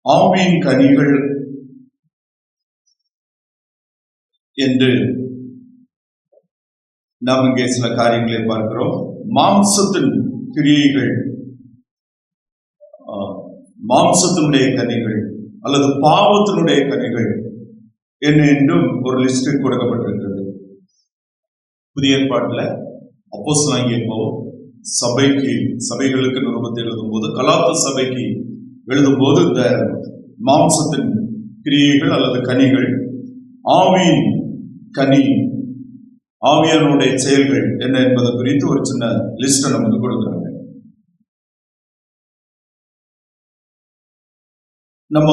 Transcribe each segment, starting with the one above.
ஆவியின் கனிகள் என்று நாம் இங்கே சில காரியங்களை பார்க்கிறோம். மாம்சத்தின் கிரியைகள், மாம்சத்தினுடைய கனிகள் அல்லது பாவத்தினுடைய கனிகள் என்ன என்றும் ஒரு லிஸ்ட் கொடுக்கப்பட்டிருக்கிறது. புதிய ஏற்பாட்டில் அப்போஸ்தலனாகிய பவுல் சபைகளுக்கு நிருபத்தை எழுதும்போது, கலாத்து சபைக்கு எழுதும்போது இந்த மாம்சத்தின் கிரியைகள் அல்லது கனிகள், ஆவியின் கனி, ஆவியானுடைய செயல்கள் என்ன என்பது குறித்து ஒரு சின்ன லிஸ்ட நமக்கு கொடுக்குறாங்க. நம்ம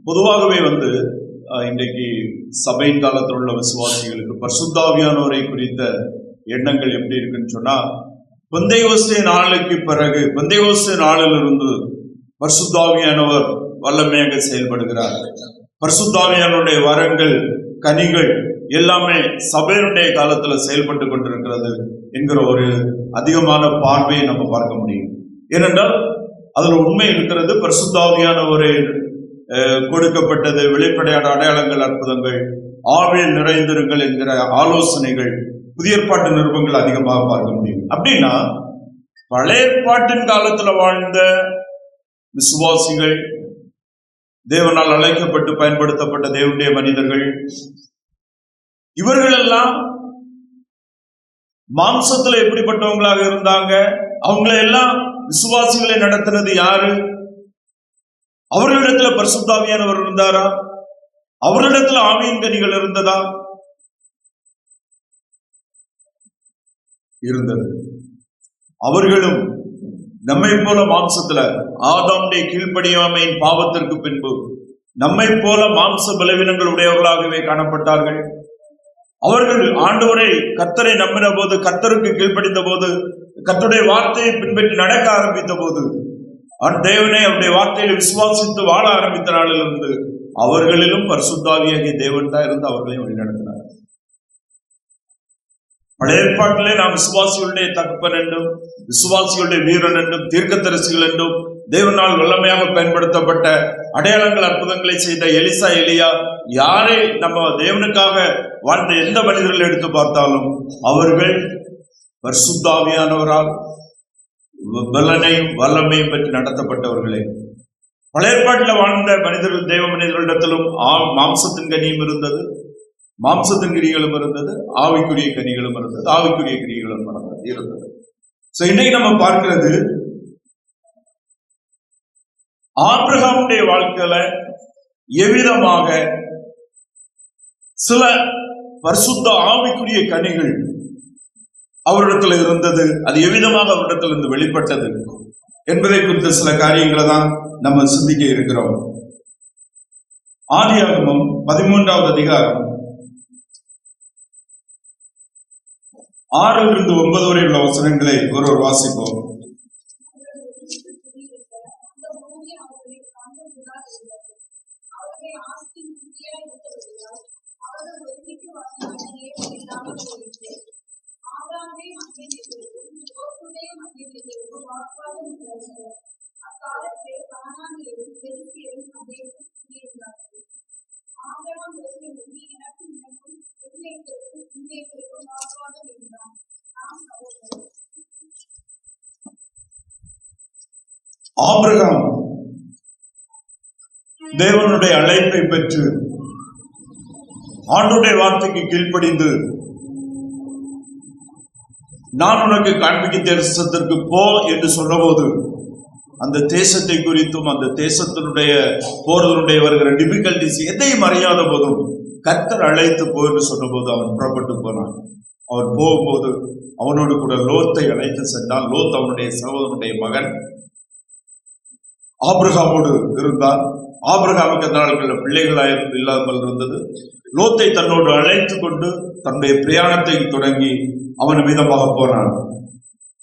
பொதுவாகவே இன்றைக்கு சபை காலத்தில் உள்ள விசுவாசிகளுக்கு பரிசுத்த ஆவியானவரை குறித்த எண்ணங்கள் எப்படி இருக்குன்னு சொன்னா, பெந்தைக்கோஸ்தே நாளுக்கு பிறகு, பெந்தைக்கோஸ்தே நாளிலிருந்து பரிசுத்த ஆவியானவர் வல்லமையாக செயல்படுகிறார். பரிசுத்த ஆவியானவருடைய வரங்கள், கனிகள் எல்லாமே சபையினுடைய காலத்துல செயல்பட்டு கொண்டிருக்கிறது என்கிற ஒரு அதிகமான பார்வையை நம்ம பார்க்க முடியும். ஏனென்றால் அதுல உண்மை இருக்கிறது. பரிசுத்த ஆவியானவரே கொடுக்கப்பட்டது வெளிப்படையான அடையாளங்கள், அற்புதங்கள், ஆவியில் நிறைந்திருங்கள் என்கிற ஆலோசனைகள், புதிய ஏற்பாட்டு நிருபங்கள் அதிகமாக பார்க்க முடியும். அப்படின்னா பழைய ஏற்பாட்டின் காலத்துல வாழ்ந்த விசுவாசிகள், தேவனால் அழைக்கப்பட்டு பயன்படுத்தப்பட்ட தேவனுடைய மனிதர்கள், இவர்கள் எல்லாம் மாம்சத்துல எப்படிப்பட்டவங்களாக இருந்தாங்க? அவங்களை எல்லாம் விசுவாசிகளை நடத்தினது யாரு? அவர்களிடத்துல பரிசுத்த ஆவியானவர் இருந்தாரா? அவர்களிடத்துல ஆவியின் கனிகள் இருந்ததா? இருந்தது. அவர்களும் நம்மை போல மாம்சத்துல ஆதாமுடைய கீழ்ப்படியாமையின் பாவத்திற்கு பின்பு நம்மை போல மாம்ச பலவீனங்கள் உடையவர்களாகவே காணப்பட்டார்கள். அவர்கள் ஆண்டவரை, கர்த்தரை நம்பின போது, கர்த்தருக்கு கீழ்ப்படிந்த போது, கர்த்தருடைய வார்த்தையை பின்பற்றி நடக்க ஆரம்பித்த போது, தேவனை அவருடைய வார்த்தையில் விசுவாசித்து வாழ ஆரம்பித்த நாளிலிருந்து அவர்களிலும் பரிசுத்த ஆவியாகிய தேவன் தான் இருந்து அவர்களையும் வழிநடத்தினார். பழைய ஏற்பாட்டிலே நாம் விசுவாசிகளுடைய தகப்பன் என்றும், விசுவாசிகளுடைய வீரன் என்றும், தீர்க்கதரிசிகள் என்றும், தேவனால் வல்லமையாக பயன்படுத்தப்பட்ட அடையாளங்கள், அற்புதங்களை செய்த எலிசா, எலியா, யாரை நம்ம தேவனுக்காக வாழ்ந்த எந்த மனிதர்கள் எடுத்து பார்த்தாலும் அவர்கள் பரிசுத்த ஆவியானவரால் பலனையும் வல்லமையும் பற்றி நடத்தப்பட்டவர்களே. பழைய ஏற்பாட்டில் வாழ்ந்த மனிதர்கள், தேவ மனிதர்களிடத்திலும் மாம்சத்தின் கனியும் இருந்தது, மாம்சத்தின் கிரிகளும் இருந்தது, ஆவிக்குரிய கனிகளும் இருந்தது, ஆவிக்குரிய கிரிகளும் இருந்தது. இன்னைக்கு நம்ம பார்க்கிறது, ஆபிரகாமுடைய வாழ்க்கையில எவ்விதமாக சில பரிசுத்த ஆவிக்குரிய கனிகள் அவரிடத்துல இருந்தது, அது எவ்விதமாக அவரிடத்துல இருந்து வெளிப்பட்டது என்பதை குறித்த சில காரியங்களை தான் நம்ம சிந்திக்க இருக்கிறோம். ஆதியாகமம் 13வது அதிகாரம் 6-9 வரை உள்ள வசனங்களை ஒருவர் வாசிப்போம். ஆபிரகாம் தேவனுடைய அழைப்பை பெற்று ஆண்டவருடைய வார்த்தைக்கு கீழ்ப்படிந்து, நான் உனக்கு காண்பிக்க தேசத்திற்கு போ என்று சொன்னபோது, அந்த தேசத்தை குறித்தும் அந்த தேசத்தினுடைய போறதனுடைய வருகிற டிபிகல்டிஸ் எதையும் அறியாத போதும் கர்த்தர் அழைத்து போ என்று சொன்னபோது அவன் புறப்பட்டு போனான். அவன் போகும்போது அவனோடு கூட லோத்தை அழைத்து சென்றான். லோத் அவனுடைய சகோதரனுடைய மகன், ஆபிரகாமோடு இருந்தான். ஆபிரகாமுக்கு அந்த நாட்களில் பிள்ளைகளாய் இல்லாமல் இருந்தது. லோத்தை தன்னோடு அழைத்து கொண்டு தன்னுடைய பிரயாணத்தை தொடங்கி அவன் மீதமாக போனான்.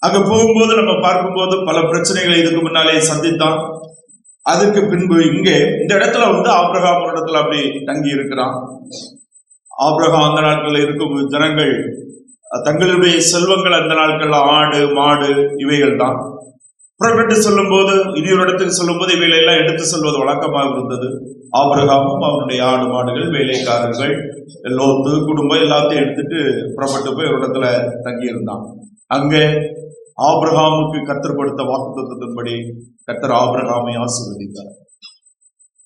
அங்க போகும்போது நம்ம பார்க்கும்போது பல பிரச்சனைகளை இதுக்கு முன்னாலே சந்தித்தான். அதுக்கு பின்பு இங்கே இந்த இடத்துல ஆபிரகாம் ஒரு இடத்துல அப்படி தங்கி இருக்கிறான். ஆபிரகாம் அந்த நாட்களில் இருக்கும் ஜனங்கள் தங்களுடைய செல்வங்கள் அந்த நாட்கள்ல ஆடு, மாடு இவைகள் தான். புறப்பட்டு சொல்லும் போது, இனி ஒரு இடத்துக்கு சொல்லும் போது இவைகளை எல்லாம் எடுத்து சொல்வது வழக்கமாக இருந்தது. ஆபிரகாமும் அவனுடைய ஆடு மாடுகள், வேலைக்காரர்கள், லோத்து குடும்பம் எல்லாத்தையும் எடுத்துட்டு புறப்பட்டு போய் ஒரு இடத்துல தங்கி இருந்தான். அங்கே ஆபிரகாமுக்கு கர்த்தர் கொடுத்த வாக்குத்தத்தத்தின்படி கர்த்தர் ஆபிரகாமை ஆசீர்வதித்தார்.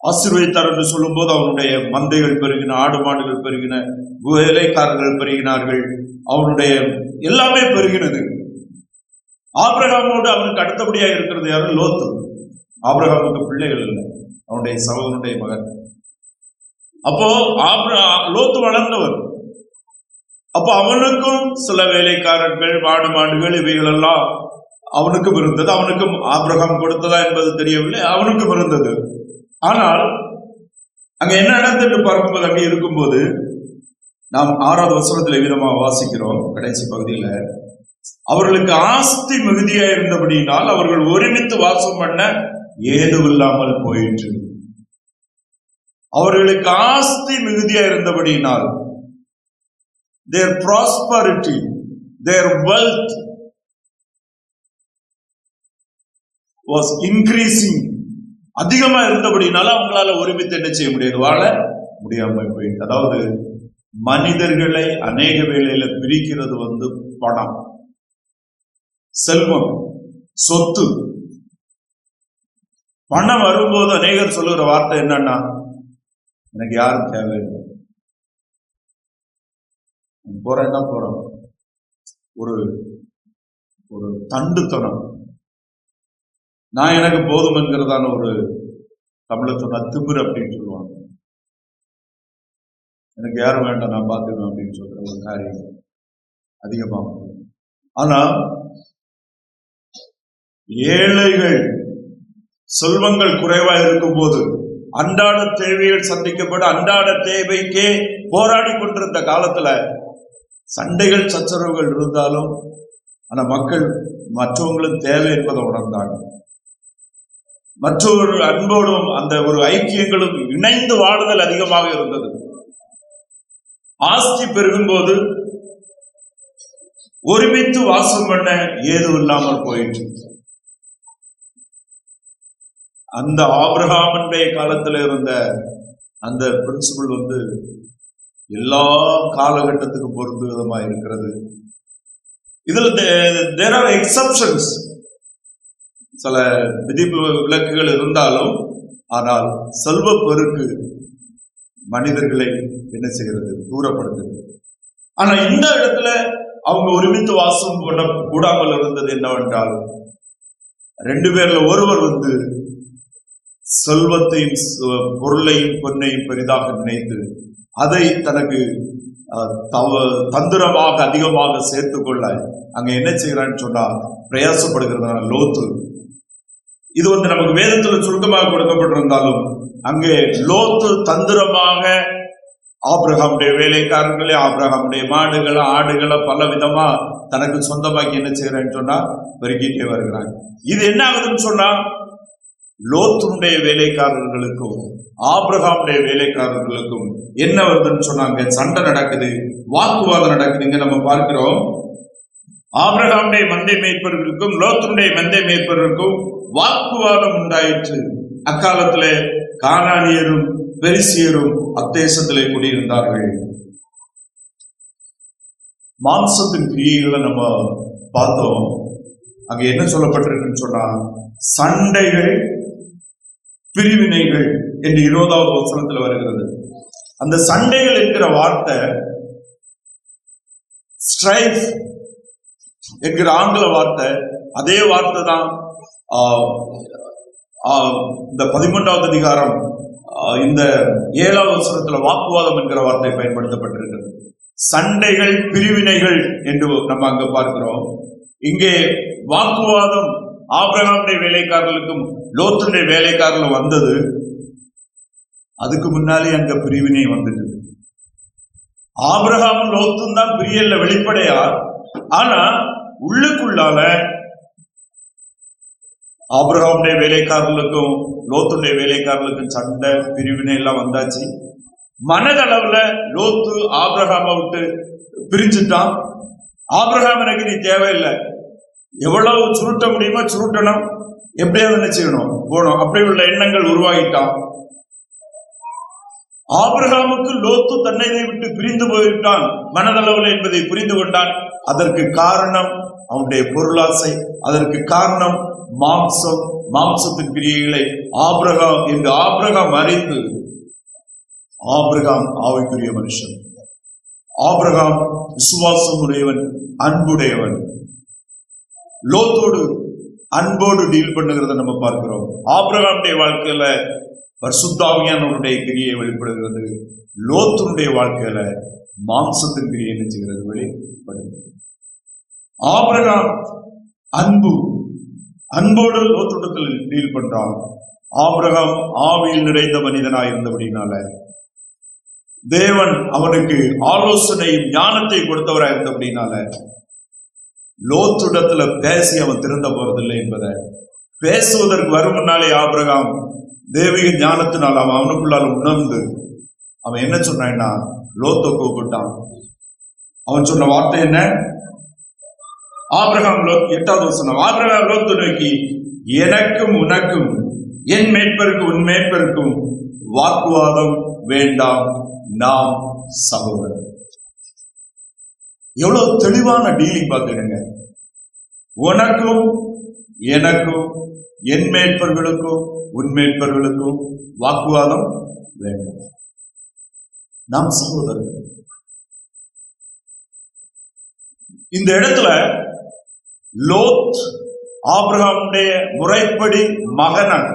ஆசீர்வதித்தார் என்று சொல்லும் போது அவனுடைய மந்தைகள் பெருகின, ஆடு மாடுகள் பெருகின, வேலைக்காரர்கள் பெருகினார்கள், அவனுடைய எல்லாமே பெருகினது. ஆபிரகாமோடு அவனுக்கு அடுத்தபடியாக இருக்கிறது யாரும்? லோத்து. ஆபிரகாமுக்கு பிள்ளைகள் இல்லை, அவனுடைய சகோதரனுடைய மகன். அப்போ லோத்து வளர்ந்தவர். அப்போ அவனுக்கும் சில வேலைக்காரர்கள், மாடு மாடுகள் இவைகள் எல்லாம் அவனுக்கும் இருந்தது. அவனுக்கும் ஆபிரகாம் கொடுத்ததா என்பது தெரியவில்லை, அவனுக்கும் இருந்தது. ஆனால் அங்க என்ன நடந்துட்டு பார்க்கும்போது, அங்கே இருக்கும்போது நாம் 6வது வசனத்துல விதமாக வாசிக்கிறோம். கடைசி பகுதியில அவர்களுக்கு ஆஸ்தி மிகுதியா இருந்தபடியினால் அவர்கள் ஒருமித்து வாசம் பண்ண ஏதுவில்லாமல் போயிற்று. அவர்களுக்கு ஆஸ்தி மிகுதியா இருந்தபடியினால் their prosperity, their wealth was increasing. அதிகமா இருந்தபடினால அவங்களால ஒருமித்து என்ன செய்ய முடியாது? வாழ முடியாம போயிட்டு. அதாவது மனிதர்களை அநேக வேளையில பிரிக்கிறது பணம், செல்வம், சொத்து. பணம் வரும்போது அநேகர் சொல்லுகிற வார்த்தை என்னன்னா, எனக்கு யாரும் தேவையில்லை, போறேன்னா போறோம். ஒரு ஒரு தண்டுத்தனம், நான் எனக்கு போதும் என்கிறதான ஒரு தமிழ சொன்னா திமிர் அப்படின்னு சொல்லுவாங்க. எனக்கு யாரும் வேண்டாம், நான் பார்த்துக்கணும் அப்படின்னு சொல்ற ஒரு காரியம் அதிகமாகும். ஆனா ஏழைகள், செல்வங்கள் குறைவா இருக்கும் போது அன்றாட தேவைகள் சந்திக்கப்பட அன்றாட தேவைக்கே போராடி கொண்டிருந்த காலத்துல சண்டைகள் சச்சரவுகள் இருந்தாலும் ஆனா மக்கள் மற்றவங்களும் தேவை என்பதை உணர்ந்தாங்க. மற்றொரு அன்போடும் அந்த ஒரு ஐக்கியங்களும் இணைந்து வாழுதல் அதிகமாக இருந்தது. ஆஸ்தி பெருகும் போது ஒருமித்து வாசம் பண்ண ஏதும் இல்லாமல் போயிற்று. அந்த ஆபிரகாமுடைய காலத்துல இருந்த அந்த பிரின்சிபல் எல்லா காலகட்டத்துக்கும் பொருந்த விதமா இருக்கிறது. இதுல there are exceptions, சில விதிப்பு விலக்குகள் இருந்தாலும், ஆனால் செல்வ பெருக்கு மனிதர்களை என்ன செய்கிறது? தூரப்படுத்துகிறது. ஆனா இந்த இடத்துல அவங்க ஒருமித்து வாசம் பண்ண கூடாமல் இருந்தது என்னவென்றால், 2 பேர்ல ஒருவர் செல்வத்தையும் பொருளையும் பொன்னையும் பெரிதாக நினைத்து அதை தனக்கு தந்திரமாக அதிகமாக சேர்த்து கொள்ள அங்க என்ன செய்யறான்னு சொன்னா பிரயாசப்படுகிறதான லோத்து. இது நமக்கு வேதத்துல சுருக்கமாக கொடுக்கப்பட்டிருந்தாலும் அங்கே லோத்து தந்திரமாக ஆபிரகாமுடைய வேலைக்காரர்களே, ஆபிரகாமுடைய மாடுகளை, ஆடுகளை பல விதமா தனக்கு சொந்தமாக்கி என்ன செய்யறேன்னு சொன்னா பெருக்கிட்டே வருகிறாங்க. இது என்ன ஆகுதுன்னு சொன்னா, லோத்துடைய வேலைக்காரர்களுக்கும் ஆபிரகாமுடைய வேலைக்காரர்களுக்கும் என்ன வருதுன்னு சொன்னாங்க? சண்டை நடக்குது, வாக்குவாதம் நடக்குது. இங்க நம்ம பார்க்கிறோம், ஆபிரகாமுடைய மந்தை மேய்ப்பவர்களுக்கும் லோத்துடைய மந்தை மேய்ப்பவர்களுக்கும் வாக்குவாதம் உண்டாயிற்று. அக்காலத்துல கானானியரும் பெரிசியரும் அத்தேசத்திலே குடியிருந்தார்கள். மாம்சத்தின் கிரியைகளை நம்ம பார்த்தோம். அங்க என்ன சொல்லப்பட்டிருக்குன்னு சொன்னா, சண்டைகள், பிரிவினைகள் என்று 20வது வசனத்துல வருகிறது. அந்த சண்டைகள் என்கிற வார்த்தை ஸ்ட்ரைஃப் என்கிற ஆங்கில வார்த்தை, அதே வார்த்தை தான் இந்த 13வது அதிகாரம் இந்த 7வது வசனத்துல வாக்குவாதம் என்கிற வார்த்தை பயன்படுத்தப்பட்டிருக்கிறது. சண்டைகள், பிரிவினைகள் என்று நம்ம அங்க பார்க்கிறோம். இங்கே வாக்குவாதம் ஆபிரகாமுடைய வேலைக்காரர்களுக்கும் லோத்துடைய வேலைக்காரர்களும் வந்தது. அதுக்கு முன்னாலே அங்க பிரிவினை வந்துட்டு, ஆபிரகாமும் லோத்தும் தான் பிரியல்ல வெளிப்படையா, ஆனா உள்ளுக்குள்ளால ஆபிரகாமுடைய வேலைக்காரர்களுக்கும் லோத்துடைய வேலைக்காரர்களுக்கும் சண்டை, பிரிவினை எல்லாம் வந்தாச்சு. மனதளவுல லோத்து ஆபிரகாமை விட்டு பிரிஞ்சுட்டான். ஆபிரகாம் எனக்கு நீ தேவையில்லை, எவ்வளவு சுருட்ட முடியுமோ சுருட்டணும், எப்படியாவது என்ன செய்யணும், போகணும். அப்படி உள்ள எண்ணங்கள் உருவாகிட்டான். ஆபிரகாமுக்கு லோத்து தன்னை விட்டு பிரிந்து போய்விட்டான் மனதளவில் என்பதை புரிந்து கொண்டான். அதற்கு காரணம் அவனுடைய பொருளாசை, அதற்கு காரணம் மாம்சம், மாம்சத்தின் கிரியைகளை ஆபிரகாம் அறிந்து, ஆபிரகாம் ஆவிக்குரிய மனுஷன், ஆபிரகாம் விசுவாசம் உடையவன், அன்புடையவன். லோத்தோடு அன்போடு டீல் பண்ணுகிறத நம்ம பார்க்கிறோம். ஆபிரகாமுடைய வாழ்க்கையில பரிசுத்த ஆவியானவருடைய கிரியை வெளிப்படுகிறது. லோத்துடைய வாழ்க்கையில மாம்சத்தின் கிரியை என்ன செய்கிறது, வெளிப்படுகிறது. ஆபிரகாம் அன்போடு லோத்துடத்தில் டீல் பண்றான். ஆபிரகாம் ஆவியில் நிறைந்த மனிதனாய் இருந்தபடினால தேவன் அவனுக்கு ஆலோசனையும் ஞானத்தை கொடுத்தவராய் இருந்தபடினால லோத்துடத்துல பேசி அவன் திருந்த போறதில்லை என்பதை, பேசுவதற்கு வரும் முன்னாலே ஆபிரகாம் தேவிக ஞானத்தினால் அவன் அவனுக்குள்ளால் உணர்ந்து அவன் என்ன சொன்னான்னா, லோத்தை கூப்பிட்டான். அவன் சொன்ன வார்த்தை என்ன? ஆபிரகாம் 8வது வசனம், ஆபிரகாம் லோத்து நோக்கி, எனக்கும் உனக்கும் என் மேய்ப்பருக்கும் உன் மேய்ப்பருக்கும் வாக்குவாதம் வேண்டாம், நாம் சகோதரர். எவ்வளவு தெளிவான டீலிங் பார்த்துடுங்க. உனக்கும் எனக்கும் என் மேய்ப்பர்களுக்கும் உன் மேய்ப்பர்களுக்கும் வாக்குவாதம் வேண்டாம், நாம் சகோதரர். இந்த இடத்துல லோத் ஆபிரகாமுடைய முறைப்படி மகனான்,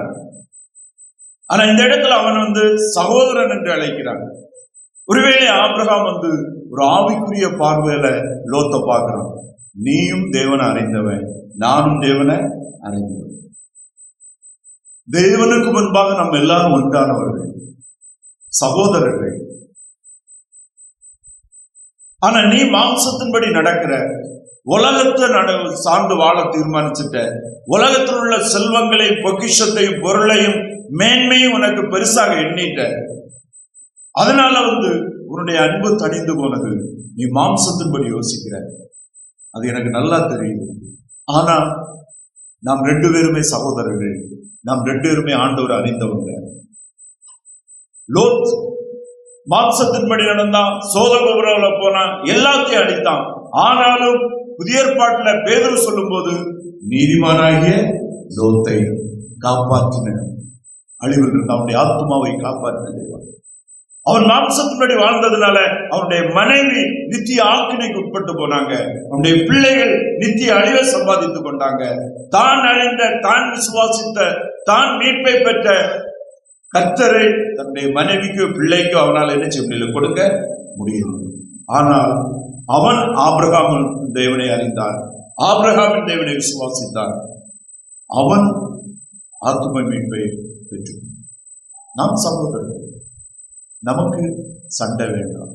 ஆனா இந்த இடத்துல அவன் சகோதரன் என்று அழைக்கிறான். ஒருவேளை ஆபிரகாம் ஒரு ஆவிக்குரிய பார்வையில லோத்தை பார்க்கிறான். நீயும் தேவனை அறிந்தவன், நானும் தேவனை அறிந்தவன். தேவனுக்கு முன்பாக நம்ம எல்லாரும் ஒன்றானவர்கள், சகோதரர்கள். ஆனா நீ மாம்சத்தின்படி நடக்கிற, உலகத்தை சார்ந்து வாழ தீர்மானிச்சுட்ட, உலகத்தில் உள்ள செல்வங்களை, பொக்கிஷத்தையும், பொருளையும், மேன்மையும் உனக்கு பெருசாக எண்ணிட்ட. அதனால உன்னுடைய அன்பு தணிந்து போனது. நீ மாம்சத்தின்படி யோசிக்கிற, அது எனக்கு நல்லா தெரியுது. ஆனா நாம் 2 பேருமே சகோதரர்கள், நாம் 2 பேருமே ஆண்டவர் அறிந்தவங்க. லோத் மாம்சத்தின்படி நடந்தான், சோதோமுல போனான், எல்லாத்தையும் அடித்தான். ஆனாலும் புதிய ஏற்பாட்டுல பேதுரு சொல்லும் போது நீதிமானாகிய லோத்தை காப்பாற்றின, அழிவில் இருந்த அவனுடைய ஆத்மாவை காப்பாற்றின தேவன். அவன் மாம்சத்தின்படி வாழ்ந்ததுனால அவனுடைய மனைவி நித்திய ஆக்கினைக்கு உட்பட்டு போனாங்க. அவனுடைய பிள்ளைகள் நித்திய அழிவை சம்பாதித்துக் கொண்டாங்க. தான் அறிந்த, தான் விசுவாசித்த, தான் மீட்பை பெற்ற கர்த்தரை தன்னுடைய மனைவிக்கு, பிள்ளைக்கு அவனால் என்ன செய்ய முடியல, கொடுக்க முடியும். ஆனால் அவன் ஆபிரகாமின் தேவனை அறிந்தான், ஆபிரகாமின் தேவனை விசுவாசித்தான். அவன் ஆத்தும மீட்பை பெற்று. நாம் சகோதரர்கள், நமக்கு சண்டை வேண்டாம்.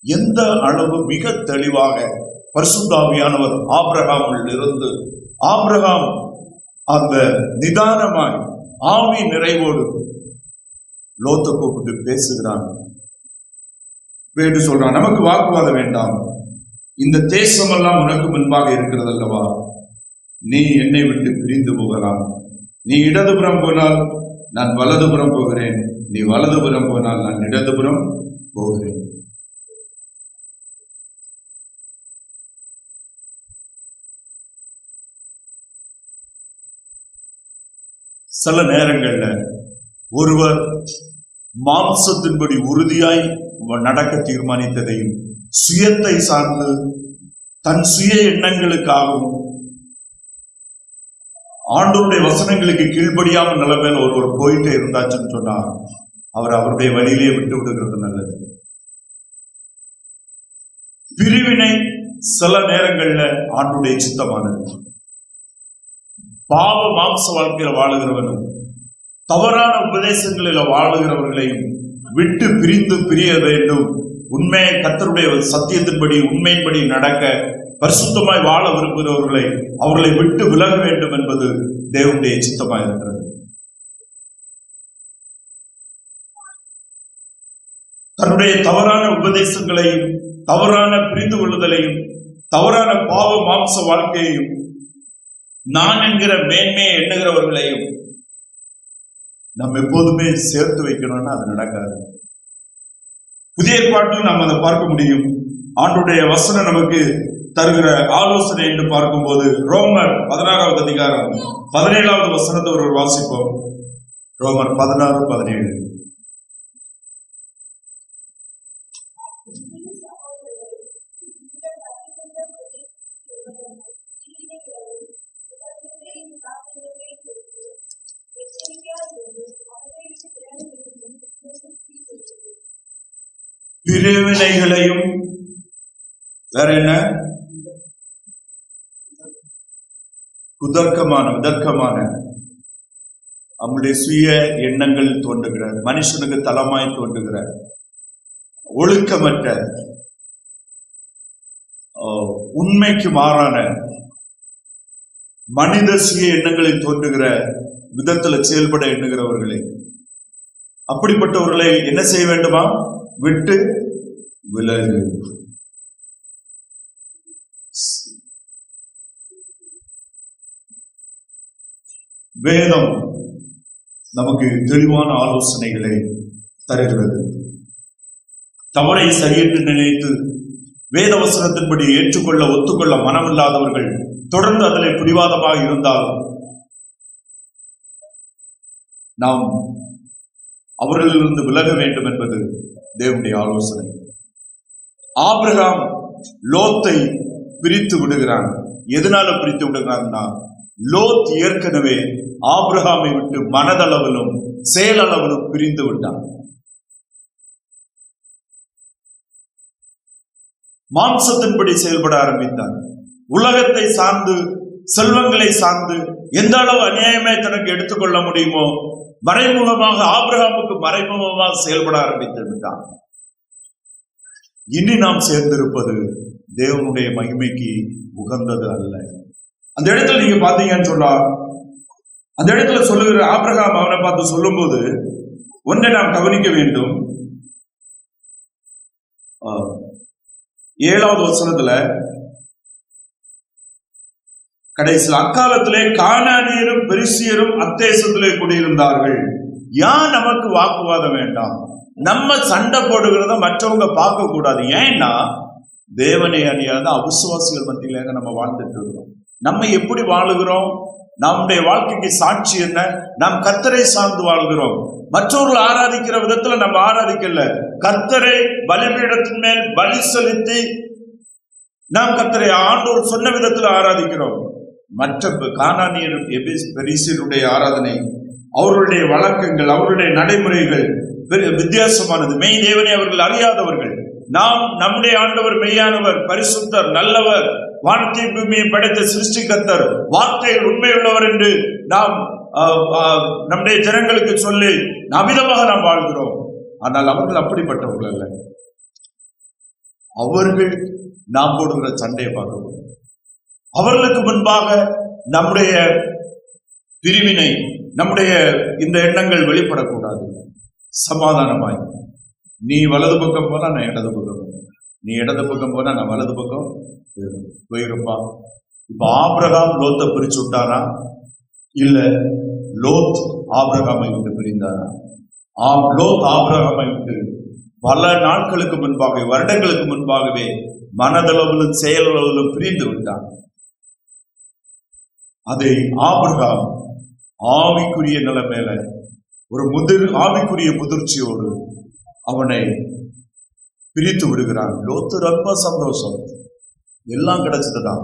எந்த அளவு மிக தெளிவாக பரிசுத்த ஆவியானவர் ஆபிரகாமில் இருந்து, ஆபிரகாம் அந்த நிதானமாய் ஆவி நிறைவோடு லோத்தை கூப்பிட்டு பேசுகிறான். பேடு சொல்றான், நமக்கு வாக்குவாதம் வேண்டாம், இந்த தேசமெல்லாம் உனக்கு முன்பாக இருக்கிறது அல்லவா, நீ என்னை விட்டு பிரிந்து போகலாம். நீ இடதுபுறம் போனால் நான் வலதுபுறம் போகிறேன், நீ வலதுபுறம் போனால் நான் இடதுபுறம் போகிறேன். சில நேரங்கள்ல ஒருவர் மாம்சத்தின்படி உறுதியாய் நடக்க தீர்மானித்ததையும், சுயத்தை சார்ந்து தன் சுய எண்ணங்களுக்காகவும் ஆண்டவருடைய வசனங்களுக்கு கீழ்படியாமல் நிலைமையில ஒருவர் போயிட்டே இருந்தாச்சுன்னு சொன்னா அவர் அவருடைய வழியிலே விட்டு விடுகிறது நல்லது. பிரிவினை சில நேரங்கள்ல ஆண்டுடைய சித்தமானது. பாவ மாம்ச வாழ்க்கையில வாழுகிறவனும் தவறான உபதேசங்களில வாழுகிறவர்களையும் விட்டு பிரிந்து பிரிய வேண்டும். உண்மையை கர்த்தருடைய சத்தியத்தின்படி உண்மையின்படி நடக்க பரிசுத்தமாய் வாழ விரும்புகிறவர்களை அவர்களை விட்டு விலக வேண்டும் என்பது தேவனுடைய சித்தமாய் இருக்கிறது. தன்னுடைய தவறான உபதேசங்களையும், தவறான புரிந்து கொள்ளுதலையும், தவறான பாவ மாம்ச வாழ்க்கையையும் நான் என்கிற மேன்மையை எண்ணுகிறவர்களையும் நம்ம எப்போதுமே சேர்த்து வைக்கணும்னா அது நடக்காது. புதிய ஏற்பாட்டில் நாம் அதை பார்க்க முடியும். ஆண்டுடைய வசனம் நமக்கு தருகிற ஆலோசனை என்று பார்க்கும்போது ரோமர் 16வது அதிகாரம் 17வது வசனத்தை ஒரு வாசிப்போம். ரோமர் 16:17. பிரிவினைகளையும் வேற என்ன விதர்க்கமான நம்முடைய சுய எண்ணங்கள் தோன்றுகிற, மனுஷனுக்கு தலமாய் தோன்றுகிற, ஒழுக்கமற்ற, உண்மைக்கு மாறான மனித சுய எண்ணங்களில் தோன்றுகிற விதத்துல செயல்பட எண்ணுகிறவர்களே, அப்படிப்பட்டவர்களை என்ன செய்ய வேண்டுமா? விட்டு விலகு. வேதம் நமக்கு தெளிவான ஆலோசனைகளை தருகிறது. தவறை சரியென்று நினைத்து வேத வசனத்தின்படி ஏற்றுக்கொள்ள ஒத்துக்கொள்ள மனமில்லாதவர்கள் தொடர்ந்து அதில் பிடிவாதமாக இருந்தாலும் நாம் அவர்களிலிருந்து விலக வேண்டும் என்பது தேவனுடைய ஆலோசனை. ஆபிரகாம் லோத்தை பிரித்து விடுகிறான். எதனால பிரித்து விடுகிறான்னா, லோத் ஏற்கனவே ஆபிரகாமை விட்டு மனதளவிலும் செயலளவிலும் பிரிந்து விட்டான். மாம்சத்தின்படி செயல்பட ஆரம்பித்தான். உலகத்தை சார்ந்து, செல்வங்களை சார்ந்து எந்த அளவு அநியாயமே தனக்கு எடுத்துக்கொள்ள முடியுமோ மறைமுகமாக ஆபிரகாமுக்கு மறைமுகமாக செயல்பட ஆரம்பித்து விட்டான். இனி நாம் சேர்ந்திருப்பது தேவனுடைய மகிமைக்கு உகந்தது அல்ல. அந்த இடத்துல நீங்க பாத்தீங்கன்னு சொன்னா, அந்த இடத்துல சொல்லுகிற ஆபிரகாம் அவனை பார்த்து சொல்லும் போது ஒன்றை நாம் கவனிக்க வேண்டும். 7வது வசனத்துல கடைசியில் அக்காலத்திலே கானானியரும் பெரிசியரும் அத்தேசத்திலே குடியிருந்தார்கள். ஏன் நமக்கு வாக்குவாதம் வேண்டாம்? நம்ம சண்டை போடுகிறத மற்றவங்க பார்க்க கூடாது. ஏன்னா தேவனை அறியாத அவிசுவாசிகள் மத்தியில நம்ம வாழ்ந்துட்டு இருக்கிறோம். நம்ம எப்படி வாழுகிறோம்? நம்முடைய வாழ்க்கைக்கு சாட்சி என்ன? நாம் கர்த்தரை சார்ந்து வாழ்கிறோம். மற்றவர்கள் ஆராதிக்கிற விதத்துல நம்ம ஆராதிக்கல. கர்த்தரை பலிபீடத்தின் மேல் பலி செலுத்தி நாம் கர்த்தரை ஆண்டோர் சொன்ன விதத்துல ஆராதிக்கிறோம். மற்ற கானானியர் பெரிசியருடைய ஆராதனை, அவர்களுடைய வழக்கங்கள், அவர்களுடைய நடைமுறைகள் வித்தியாசமானது. மெய் தேவனை அவர்கள் அறியாதவர்கள். நாம் நம்முடைய ஆண்டவர் மெய்யானவர், பரிசுத்தர், நல்லவர், வானத்தை பூமியை படைத்த சிருஷ்டிகர்த்தர், வார்த்தையில் உண்மையுள்ளவர் என்று நாம் நம்முடைய ஜனங்களுக்கு சொல்லி அமிதமாக நாம் வாழ்கிறோம். ஆனால் அவர்கள் அப்படிப்பட்டவர்கள் அல்ல. அவர்கள் நாம் போடுகிற சண்டையை பார்க்க, அவர்களுக்கு முன்பாக நம்முடைய பிரிவினை, நம்முடைய இந்த எண்ணங்கள் வெளிப்படக்கூடாது. சமாதானமாய், நீ வலது பக்கம் போனா நான் இடது பக்கம் போனேன், நீ இடது பக்கம் போனா நான் வலது பக்கம் போயிருப்பா. இப்ப ஆபிரகாம் லோத்தை பிரிச்சு விட்டாரா? இல்ல லோத் ஆபிரகாமை விட்டு பிரிந்தாரா? லோத் ஆபிரகாமை விட்டு பல நாட்களுக்கு முன்பாக, வருடங்களுக்கு முன்பாகவே மனதளவிலும் செயலளவிலும் பிரிந்து விட்டான். அதை ஆபிரகாம் ஆவிக்குரிய நிலைமையில ஒரு ஆவிக்குரிய முதிர்ச்சியோடு அவனை பிரித்து விடுகிறான். லோத்து ரொம்ப சந்தோஷம், எல்லாம் கிடைச்சதுதான்.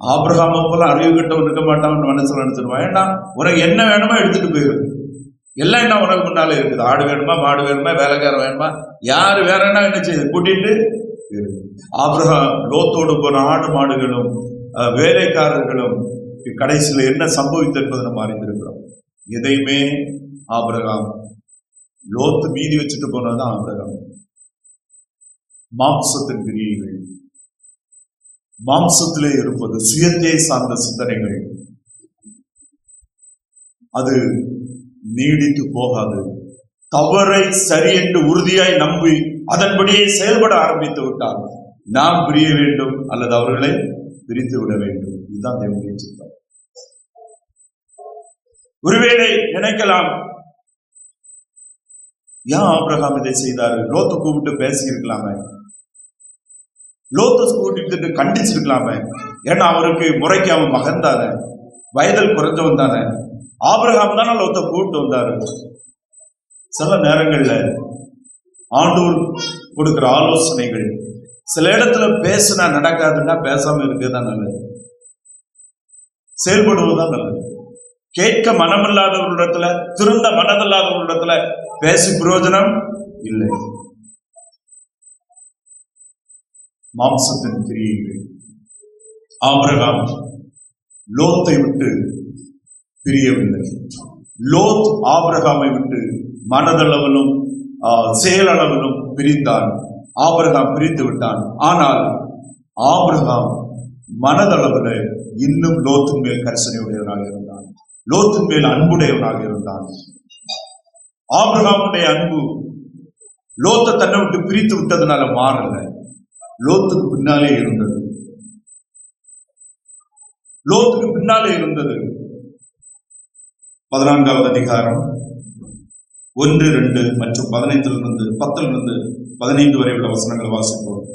ஆபிரகாம போல அறிவு கிட்டவன் இருக்க மாட்டான் மனசுல நினைச்சிருவான். ஏன்னா உனக்கு என்ன வேணுமோ எடுத்துட்டு போயிரு, எல்லாம் என்ன உனக்கு முன்னாலே இருக்குது. ஆடு வேணுமா, மாடு வேணுமா, வேலைக்காரன் வேணுமா, யாரு வேறன்னா என்ன செய்யுது, கூட்டிட்டு ஆபிரகாம் லோத்தோடு போன ஆடு மாடுகளும் வேலைக்காரர்களும் கடைசியில என்ன சம்பவித்தது என்பதை நம்ம அறிந்திருக்கிறோம். எதையுமே ஆபிரகாம், லோத்து மீதி வச்சுட்டு போனதுதான் ஆபிரகாம். மாம்சத்தின் கிரியைகள், மாம்சத்திலே இருப்பது, சுயத்தை சார்ந்த சிந்தனைகள், அது நீடித்து போகாது. தவறை சரி என்று உறுதியாய் நம்பி அதன்படியே செயல்பட ஆரம்பித்து விட்டார். நாம் பிரிய வேண்டும் அல்லது அவர்களை பிரித்து விட வேண்டும். இதுதான் தேவனுடைய சித்தம். ஒருவேளை நினைக்கலாம், ஏன் ஆபிரகாம் இதை செய்தாரு? லோத்து கூப்பிட்டு பேசி இருக்கலாமே, லோத்து கூட்டிட்டு கண்டிச்சிருக்கலாமே. ஏன்னா அவருக்கு முறைக்கு அவன் மகன் தானே, வயதில் குறைஞ்சவன் தானே. ஆபிரகாம் தானே லோத்தை கூப்பிட்டு வந்தாரு. சில நேரங்கள்ல ஆண்டவர் கொடுக்கிற ஆலோசனைகள் சில இடத்துல பேசினா நடக்காதுன்னா பேசாம இருக்குதான் நல்லது, செயல்படுவதுதான் நல்லது. கேட்க மனமில்லாதவர்களிடத்துல, திருந்த மனதில்லாதவர்களிடத்துல பேசி பிரயோஜனம் இல்லை. மாம்சத்தின் கிரியைகள். ஆபிரகாம் லோத்தை விட்டு பிரியவில்லை. லோத் ஆபிரகாமை விட்டு மனதளவிலும் செயலளவிலும் பிரிந்தான். ஆபிரகாம் பிரித்து விட்டான். ஆனால் ஆபிரகாம் மனதளவில் இன்னும் லோத்தின் மேல் கரிசனையுடையவனாக இருந்தான், லோத்தின் மேல் அன்புடையவனாக இருந்தான். ஆபிரகாமுடைய அன்பு லோத்தை தன்னை விட்டு பிரித்து விட்டதுனால மாறல, லோத்துக்கு பின்னாலே இருந்தது. லோத்துக்கு பின்னாலே இருந்தது. 14வது அதிகாரம் 1, 2 மற்றும் 10 15 வரை உள்ள வசனங்களை வாசிப்போம்.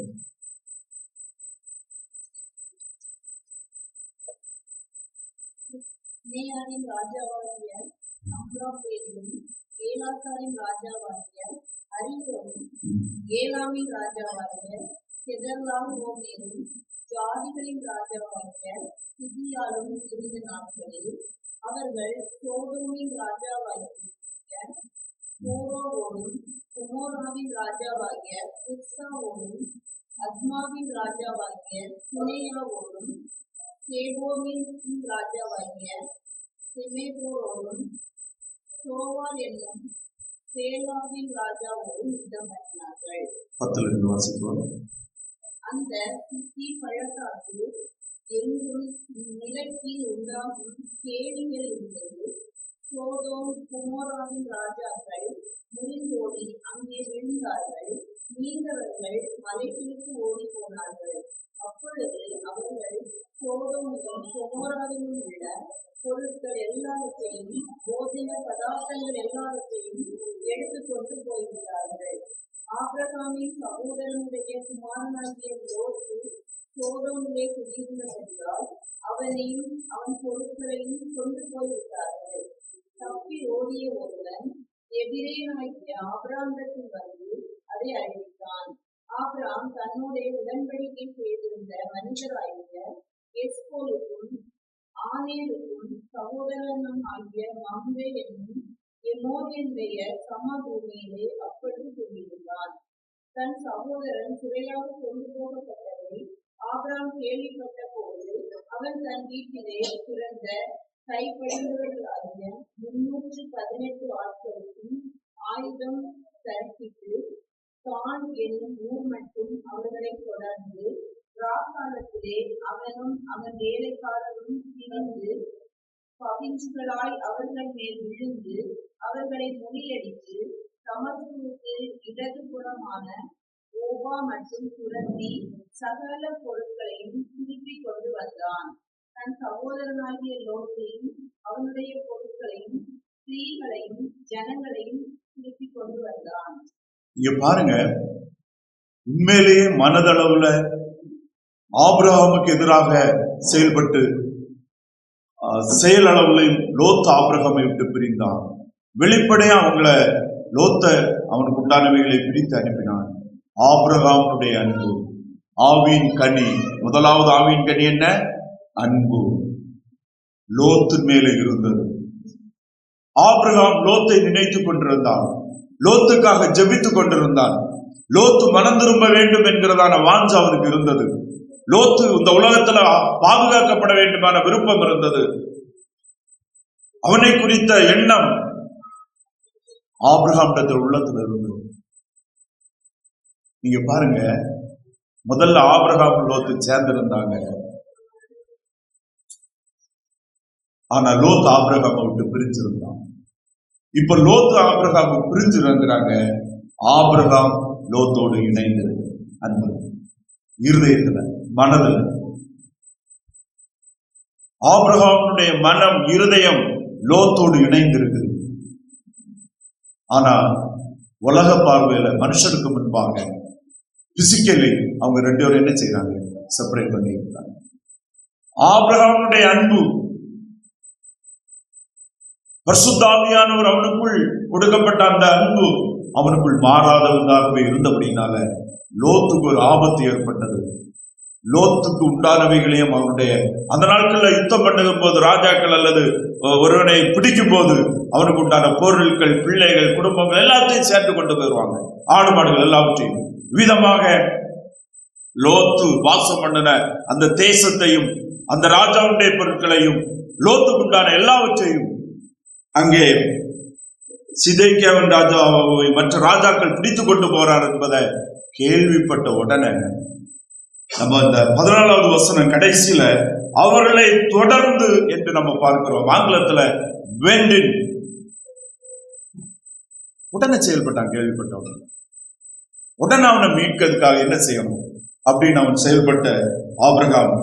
நேயாரின் ராஜாவாகிய அம்ராபேலும், ஏலாசாரின் ராஜாவாகிய அரியோனும், ஏலாமின் ராஜாவாகிய கெதர்லாவோமேலும், ஜாதிகளின் ராஜாவாகிய சிதியாலும் இருந்த நாட்களில் அவர்கள் சோதோமின் ராஜாவாகிய கோரோவோடும், குமோராவின் ராஜாவாகிய பிர்சாவோடும், அத்மாவின் ராஜாவாகிய சினேயாவோடும், சேபோமின் ராஜாவாகிய செமேபோரோடும், சோவால் என்னும் சேலாவின் ராஜாவோடும் யுத்தம் பண்ணினார்கள். அந்த சித்தி பழக்காற்று எங்கும் நிலத்தில் உண்டாகும் கேளிகள் இருந்தது. சோதோம் குமோராவின் ராஜாக்கள் முறிந்தோடி அங்கே விழுந்தார்கள். மீண்டவர்கள் மலைகளுக்கு ஓடி போனார்கள். அப்பொழுது அவர்கள் சோதோமிலும் குமோராவிலும் உள்ள பொருட்கள் எல்லாவற்றையும், போஜன பதார்த்தங்கள் எல்லாவற்றையும் எடுத்துக்கொண்டு போய்விட்டார்கள். ஆபிரகாமின் சகோதரனுடைய குமாரனாகிய லோத்து சோதோமிலே குடியிருந்தபடியால் அவனையும் அவன் பொருட்களையும் கொண்டு போய்விட்டார்கள். தப்பி ஓடிய ஒருவன் எபிரேயனாகிய ஆபிரகாமிடத்தில் வந்து அதை அறிவித்தான். ஆபிரகாம் தன்னோடைய உடன்படிக்கை செய்திருந்த மனிதராகிய எஸ்கோலுக்கும் ஆனேருக்கும் சகோதரனும் ஆகிய மம்ரே என்னும் எமோரியனுடைய சமபூமியிலே அப்பொழுது கொண்டிருந்தான். தன் சகோதரன் சிறையாக கொண்டு போகப்பட்டதை ஆபிரகாம் கேள்விப்பட்ட போது அவன் தன் வீட்டிலே பிறந்த கைப்படிந்தவர்களாகிய 318 ஆட்களுக்கும் ஆயுதம் தரிப்பித்து தான் என்னும் ஊர் மட்டும் அவர்களை தொடர்ந்து ராக்காலத்திலே அவனும் அவன் வேலைக்காரரும் திரிந்து பவிஞ்சுகளாய் அவர்கள் மேல் விழுந்து அவர்களை முறியடித்து தமஸ்குவுக்கு இடதுபுறமான ஓபா மற்றும் துரத்தி சகல பொருட்களையும் திருப்பி கொண்டு வந்தான். தன் சகோதரனாகிய லோத்தையும் அவனுடைய பொருட்களையும் ஸ்திரீகளையும் ஜனங்களையும் திருப்பி கொண்டு வந்தான். இங்க பாருங்க, உண்மையிலேயே மனதளவுல ஆபிரகாமுக்கு எதிராக செயல்பட்டு செயலளவுலையும் லோத் ஆபிரகாமை விட்டு பிரிந்தான். வெளிப்படையா அவங்கள லோத்த அவனுக்கு உண்டானவைகளை பிரித்து அனுப்பினான். ஆபிரகாமுடைய அன்பு, ஆவின் கனி. முதலாவது ஆவின் கனி என்ன? அன்பு. லோத்து மேலே இருந்தது. ஆபிரகாம் லோத்தை நினைத்துக் கொண்டிருந்தான், லோத்துக்காக ஜெபித்துக் கொண்டிருந்தான். லோத்து மனம் திரும்ப வேண்டும் என்கிறதான வாஞ்சை அவனுக்கு இருந்தது. லோத்து இந்த உலகத்துல பாதுகாக்கப்பட வேண்டுமான விருப்பம் இருந்தது. அவனை குறித்த எண்ணம் ஆபிரகாம் உள்ளத்துல இருந்தது. நீங்க பாருங்க, முதல்ல ஆபிரகாம் லோத்து சேர்ந்திருந்தாங்க. ஆனா லோத்து ஆபிரகாமை விட்டு பிரிஞ்சிருந்தான். இப்ப லோத்து ஆபிரகாம் பிரிஞ்சிருக்கிறாங்க. ஆபிரகாம் லோத்தோடு இணைந்து அன்பு இருதயத்துல, மனதில். ஆபிரகாமுடைய மனம், இருதயம் லோத்தோடு இணைந்து இருக்குது. ஆனா உலக பார்வையில மனுஷருக்கு முன்பாக பிசிக்கலி அவங்க ரெண்டு பேரும் என்ன செய்யறாங்க? செப்பரேட் பண்ணி இருக்கிறாங்க. ஆபிரகாமுடைய அன்பு, பரிசுத்த ஆவியானவர் அவனுக்குள் கொடுக்கப்பட்ட அந்த அன்பு அவனுக்குள் மாறாதவதாகவே இருந்தபடினால லோத்துக்கு ஒரு ஆபத்து ஏற்பட்டது. லோத்துக்கு உண்டானவைகளையும் அவனுடைய அந்த நாட்கள்ல யுத்தம் பண்ணும் போது ராஜாக்கள் அல்லது ஒருவனை பிடிக்கும் போது அவனுக்கு உண்டான பொருட்கள், பிள்ளைகள், குடும்பங்கள் எல்லாத்தையும் சேர்த்து கொண்டு போயிடுவாங்க. ஆடு மாடுகள் எல்லாவற்றையும் விதமாக லோத்து வாசம் பண்ணின அந்த தேசத்தையும் அந்த ராஜாவுடைய பொருட்களையும் லோத்துக்கு உண்டான எல்லாவற்றையும் அங்கே சிதேக்கியாவின் ராஜாவை மற்ற ராஜாக்கள் பிடித்து கொண்டு போறார் என்பதை கேள்விப்பட்ட உடனே நம்ம இந்த 14வது வசனம் கடைசியில அவர்களை தொடர்ந்து என்று நம்ம பார்க்கிறோம். ஆங்கிலத்துல வெண்டின், உடனே செயல்பட்டான். கேள்விப்பட்டவன் உடனே அவனை மீட்கிறதுக்காக என்ன செய்யணும் அப்படின்னு அவன் செயல்பட்ட ஆபிரகாம்,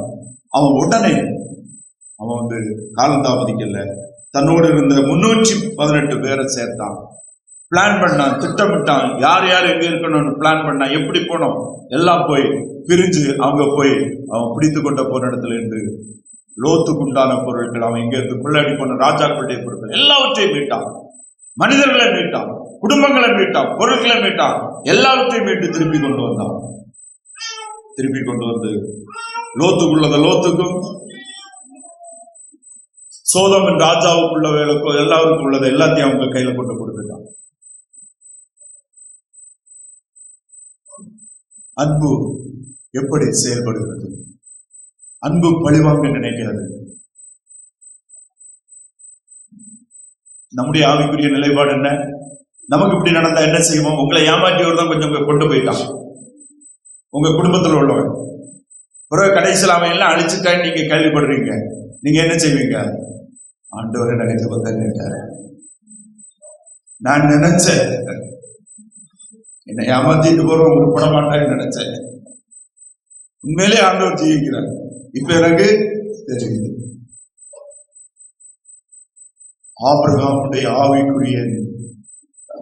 அவன் உடனே அவன் காலந்தாமதிக்கல, தன்னோடு இருந்த 318 பேரை சேர்த்தான். பிளான் பண்ணான், திட்டமிட்டான், யார் யார் எங்க இருக்கணும்னு பிளான் பண்ணான். எப்படி போனோம்? எல்லாம் போய் பிரிஞ்சு அவங்க போய் அவன் பிடித்து கொண்ட போன இடத்துல இருந்து லோத்துக்கு உண்டான பொருட்கள், அவன் இங்க இருந்து கொள்ளையடி போன ராஜாக்களுடைய பொருட்கள் எல்லாவற்றையும் மீட்டான். மனிதர்களை மீட்டான், குடும்பங்களை மீட்டான், பொருட்களை மீட்டான், எல்லாவற்றையும் மீட்டு திருப்பி கொண்டு வந்தான். திருப்பி கொண்டு வந்து லோத்துக்குள்ளத லோத்துக்கும், சோதோமின் ராஜாவுக்குள்ள வேலைக்கோ எல்லாருக்கும் உள்ளதை எல்லாத்தையும் அவங்க கையில கொண்டு கொடுத்துட்டான். அன்பு எப்படி செயல்படுகிறது? அன்பு பழிவாங்க நினைக்கிறது. நம்முடைய ஆவிக்குரிய நிலைப்பாடு என்ன? நமக்கு இப்படி நடந்தா என்ன செய்வோம்? உங்களை ஏமாற்றியவர் தான் கொஞ்சம் கொண்டு போயிட்டான், உங்க குடும்பத்தில் உள்ளவன். பிறகு கடைசியில் அவன் எல்லாம் அழிச்சுட்டான்னு நீங்க கேள்விப்படுறீங்க. நீங்க என்ன செய்வீங்க? ஆண்டவரை நினைச்ச பத்த கேட்டாரு, நான் நினைச்சேன் என்னை ஏமாத்திட்டு போறோம் உங்களுக்கு பட மாட்டான்னு நினைச்சேன். உண்மையிலே ஆண்டவர் ஜீவிக்கிறார். இப்ப எனக்கு தெரியுது. ஆபிரகாமுடைய ஆவிக்குரிய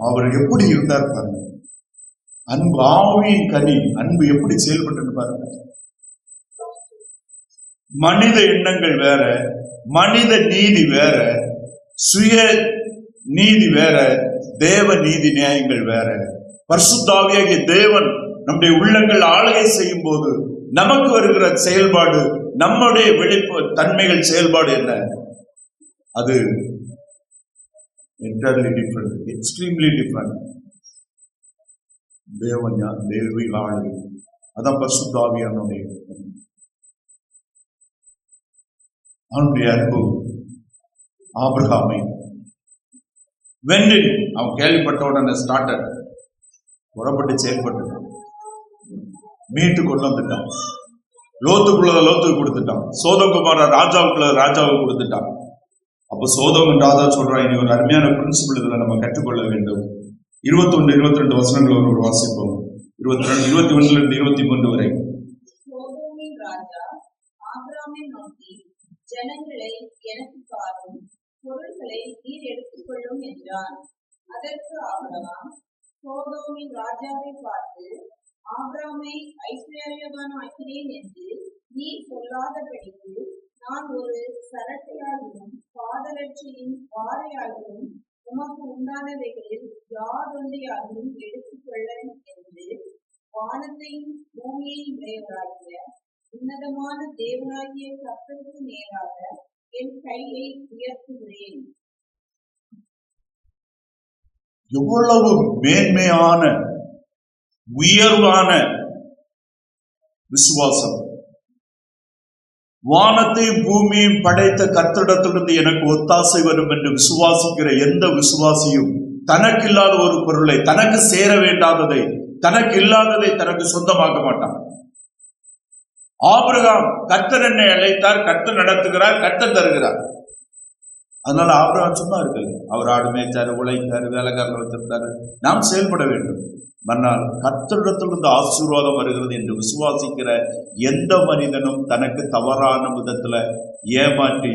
அவர் எப்படி இருந்தார் பாருங்க. அன்பு, ஆவியின் கனி, அன்பு எப்படி செயல்பட்டு பாருங்க. மனித எண்ணங்கள் வேற, மனித நீதி வேற, சுய நீதி வேற, தேவ நீதி நியாயங்கள் வேற. பரிசுத்த ஆவியாகிய தேவன் நம்முடைய உள்ளங்கள் ஆளுகை செய்யும் போது நமக்கு வருகிற செயல்பாடு, நம்முடைய வெளிப்பு தன்மைகள் செயல்பாடு என்ன? அது entirely different, extremely different. தெய்வீக ஆளுகை, அதான் பரிசுத்த ஆவியானுடைய அவனுடைய அன்பு. ஆபிரகாமை வெண்டின், அவன் கேள்விப்பட்ட உடனே ஸ்டார்டட் புறப்பட்டு செயல்பட்டுட்டான், மீட்டு கொண்டு வந்துட்டான். லோத்துக்குள்ளத லோத்துக்கு கொடுத்துட்டான், சோதோகுமார ராஜாவுக்குள்ள ராஜாவுக்கு கொடுத்துட்டான். அப்ப சோதோம் ராஜா சொல்றான், இனி ஒரு அருமையான பிரின்சிபிள் இதுல நம்ம கற்றுக்கொள்ள வேண்டும். 21, 22 வசனங்கள் ஒரு வாசிப்போம். 22, 21 23 வரை. சோதோமின் ராஜா ஆபிரகாமை நோக்கி, ஜனங்களை எனக்கு தாரும், பொருள்களை நீர் எடுத்துக்கொள்ளும் என்றான். அதற்கு ஆபிரகாம் சோதோமின் ராஜாவை பார்த்து, ஆபிரகாமை ஐஸ்வர்யவானாக்கிறேன் என்று நீ சொல்லாதபடிக்கு நான் ஒரு சரட்டையாகவும் பாதரட்சியின் வாரையாகவும் உமக்கு உண்டானவைகளில் யாதொன்றையாகவும் எடுத்துக்கொள்ள என்று வானத்தையும் பூமியையும் உடையவராகிய உன்னதமான தேவனாகிய கர்த்தருக்கு நேராக என் கையை உயர்த்துகிறேன். எவ்வளவு மேன்மையான உயர்வான விசுவாசம்! வானத்தையும் பூமியையும் படைத்த கர்த்தரிடத்திலிருந்து எனக்கு ஒத்தாசை வரும் என்று விசுவாசிக்கிற எந்த விசுவாசியும் தனக்கு இல்லாத ஒரு பொருளை, தனக்கு சேர வேண்டாததை, தனக்கு இல்லாததை தனக்கு சொந்தமாக்க மாட்டான். ஆபிரகாம், கர்த்தர் என்னை அழைத்தார், கர்த்தர் நடத்துகிறார், கர்த்தர் தருகிறார். அதனால ஆபிரகாம் சும்மா இருக்கல. அவர் ஆடு மேய்ச்சாரு, உழைத்தாரு, வேலைக்காரர் வச்சிருந்தாரு. நாம் செயல்பட வேண்டும். ஆனால் கர்த்தரிடத்திலிருந்து ஆசீர்வாதம் வருகிறது என்று விசுவாசிக்கிற எந்த மனிதனும் தனக்கு தவறான விதத்துல ஏமாற்றி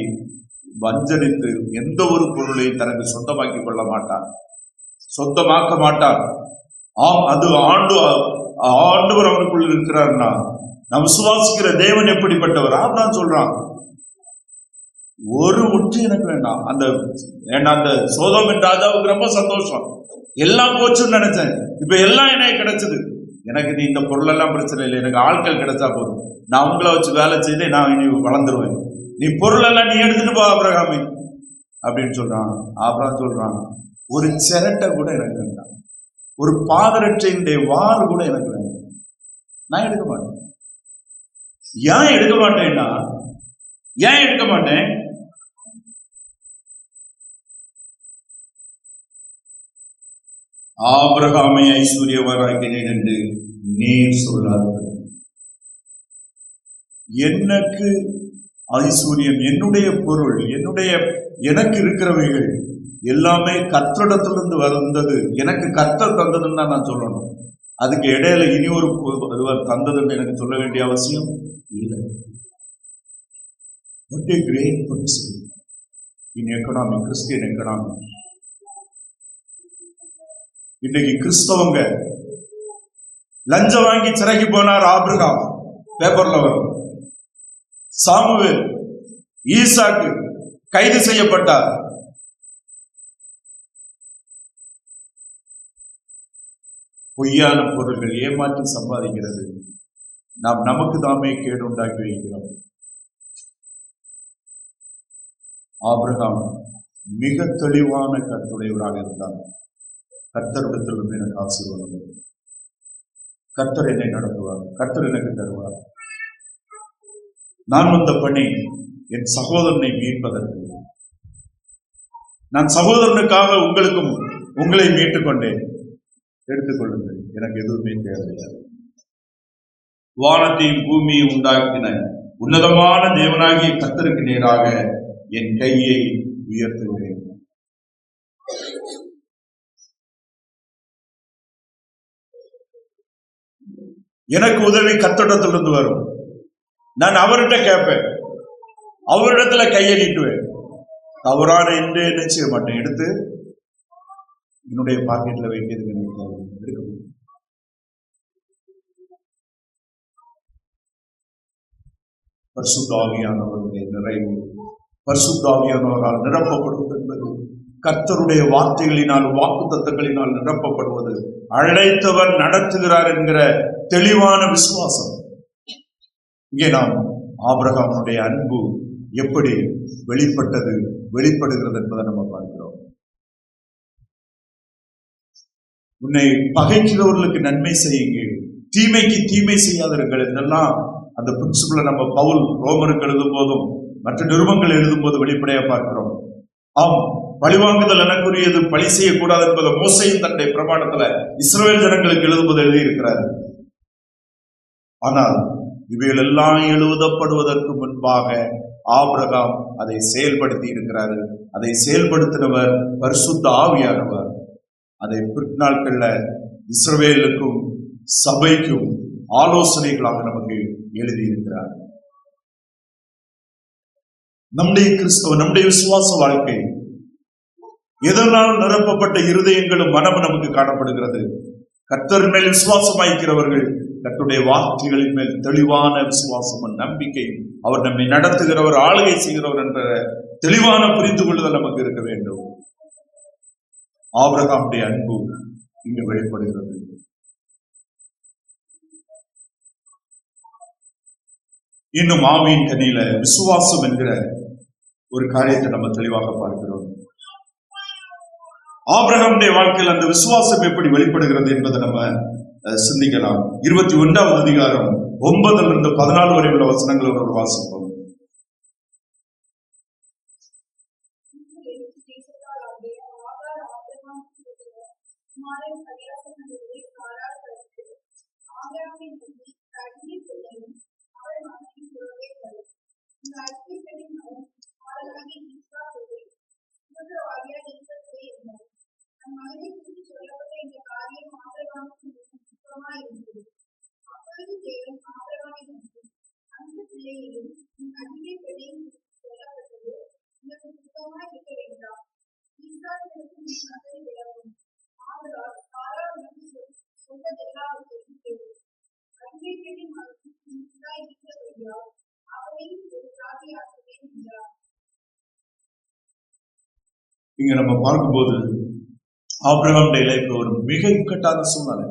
வஞ்சரித்து எந்த ஒரு பொருளையும் தனக்கு சொந்தமாக்கி கொள்ள மாட்டான், சொந்தமாக்க மாட்டான். ஆம், அது ஆண்டவர் அவனுக்குள் இருக்கிறார்னா நாம் விசுவாசிக்கிற தேவன் எப்படிப்பட்டவர்? ஆபிரகாம் சொல்றான், ஒரு ஒன்று எனக்கு வேண்டாம். அந்த சோதோமின் ராஜாவுக்கு ரொம்ப சந்தோஷம், எல்லாம் போச்சுன்னு நினைச்சேன், இப்ப எல்லாம் எனக்கு கிடைச்சது, எனக்கு நீ இந்த பொருள் எல்லாம் பிரச்சனை இல்லை, எனக்கு ஆட்கள் கிடைச்சா போதும், நான் உங்களை வச்சு வேலை செய்து நான் இனி வளர்ந்துருவேன், நீ பொருள் எல்லாம் நீ எடுத்துட்டு போ ஆபிரகாமே அப்படின்னு சொல்றான். ஆபிரகாம் சொல்றான், ஒரு சிரட்டை கூட எனக்கு வேண்டாம், ஒரு பாதரட்சையுடைய வாறு கூட எனக்கு வேண்டாம், நான் எடுக்க மாட்டேன். ஏன் எடுக்க மாட்டேன்னா, ஏன் எடுக்க மாட்டேன்? ஆபிரகாமை ஐஸ்வர்யவராக்கினேன் என்று நீர் சொல்லாதீர்கள். எனக்கு ஐஸ்வர்யம், என்னுடைய பொருள், எனக்கு இருக்கிறவைகள் எல்லாமே கர்த்தரிடத்திலிருந்து வந்தது, எனக்கு கர்த்தர் தந்ததுன்னு தான் நான் சொல்லணும். அதுக்கு இடையில இனி ஒருவர் தந்ததுன்னு எனக்கு சொல்ல வேண்டிய அவசியம் இல்லை. What a great principle in economy, Christian economy. இன்னைக்கு கிறிஸ்தவங்க லஞ்சம் வாங்கி சிறைக்கு போனார் ஆபிரகாம், பேப்பர்ல வரும். சாமுவேல், ஈசாக்கு கைது செய்யப்பட்டார். பொய்யான பொருள்கள் ஏமாற்றி சம்பாதிக்கிறது நாம் நமக்கு தாமே கேடு உண்டாக்கி வைக்கிறோம். ஆபிரகாம் மிக தெளிவான கர்த்தருடையவராக இருந்தார். கர்த்தரிடத்திலிருந்து எனக்கு ஆசீர்வாதம் வரும், கர்த்தர் என்னை நடத்துவார், கர்த்தர் எனக்கு தருவார். நான் வந்த பணி என் சகோதரனை மீட்பதற்கு. நான் சகோதரனுக்காக உங்களை மீட்டுக் கொண்டேன், எடுத்துக்கொள்ளுங்கள், எனக்கு எதுவுமே தேவையில்லை. வானத்தையும் பூமியை உண்டாக்கின உன்னதமான தேவனாகிய கர்த்தருக்கு நேராக என் கையை உயர்த்துகிறேன். எனக்கு உதவி கர்த்தரிடத்திலிருந்து வரும். நான் அவர்கிட்ட கேட்பேன், அவரிடத்துல கையை நீட்டுவேன். தவறான என்று என்ன செய்ய மாட்டேன், எடுத்து என்னுடைய பாக்கெட்ல வைக்கிறதுக்கு எடுக்க முடியும். பரிசுத்த ஆவியானவருடைய நிறைவு, பரிசுத்த ஆவியானவரால் நிரப்பப்படுவது என்பது கர்த்தருடைய வார்த்தைகளினால், வாக்கு தத்தங்களினால் நிரப்பப்படுவது, அழைத்தவர் நடத்துகிறார் என்கிற தெளிவான விசுவாசம். இங்கே நாம் ஆபிரகாமுடைய அன்பு எப்படி வெளிப்படுகிறது என்பதை நம்ம பார்க்கிறோம். உன்னை பகைக்கிறவர்களுக்கு நன்மை செய்யுங்கள், தீமைக்கு தீமை செய்யாதீர்கள் என்றெல்லாம் அந்த பிரின்சிபலை நம்ம பவுல் ரோமருக்கு எழுதும் போதும் மற்ற நிருபங்கள் எழுதும் போது வெளிப்படையா பார்க்கிறோம். ஆம், பழிவாங்குதல் எனக்குரியது, பழி செய்யக்கூடாது என்பதை மோசேயின் தன்னுடைய பிரமாணத்துல இஸ்ரவேல் ஜனங்களுக்கு எழுதும்போது எழுதியிருக்கிறார். ஆனால் இவைகள் எல்லாம் எழுதப்படுவதற்கு முன்பாக ஆபிரகாம் அதை செயல்படுத்தி இருக்கிறார். அதை செயல்படுத்தினவர் பரிசுத்த ஆவியானவர். அதை பிற்நாட்கள்ல இஸ்ரவேலுக்கும் சபைக்கும் ஆலோசனைகளாக நமக்கு எழுதியிருக்கிறார். நம்முடைய கிறிஸ்தவ, நம்முடைய விசுவாச வாழ்க்கை எதனால் நிரப்பப்பட்ட இருதயங்களும் மனமும் நமக்கு காணப்படுகிறது. கர்த்தர் மேல் விசுவாசமாய்க்கிறவர்கள் கர்த்தருடைய வார்த்தைகளின் மேல் தெளிவான விசுவாசமும் நம்பிக்கையும், அவர் நம்மை நடத்துகிறவர், ஆளுகை செய்கிறவர் என்ற தெளிவான புரிந்து கொள்ளுதல் நமக்கு இருக்க வேண்டும். ஆபிரகாமுடைய அன்பு இங்கு வெளிப்படுகிறது. இன்னும் ஆவியின் கனியில விசுவாசம் என்கிற ஒரு காரியத்தை நம்ம தெளிவாக பார்க்கிறோம். ஆபிரகாமுடைய வாழ்க்கையில் அந்த விசுவாசம் எப்படி வெளிப்படுகிறது என்பதை நம்ம சிந்திக்கலாம். 21வது அதிகாரம் 9 to 14 வரை உள்ள வசனங்களோடு வாசிப்போம். அப்பொழுது தேவன் ஆபிரகாமை நோக்கி, அந்த பிள்ளையிலும் உன் அதிக சொல்லப்பட்டது உனக்கு இங்க நம்ம பார்க்கும்போது ஆபிரகாமுடைய லைஃப் ஒரு மிக இக்கட்டான சூழ்நிலை.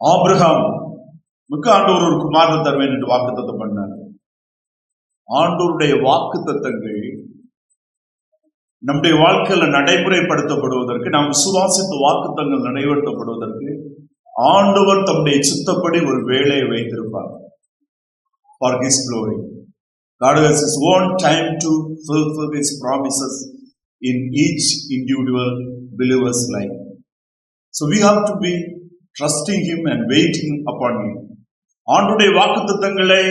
ஆபிரகாமுக்கு ஆண்டவர் ஒரு குமாரனை தருவேன் என்று வாக்குத்தத்தம் பண்ணார். ஆண்டவருடைய வாக்குத்தத்தங்கள் நம்முடைய வாழ்க்கையில நடைமுறைப்படுத்தப்படுவதற்கு, நாம் விசுவாசித்த வாக்குத்தங்கள் நடைபெறப்படுவதற்கு ஆண்டவர் தம்முடைய சித்தப்படி ஒரு வேலையை வைத்திருப்பார். For His glory, God has His own time to fulfill His promises in each individual believer's life. So we have to be trusting Him and waiting upon Him. ஆண்டவருடைய வாக்குத்தத்தங்களை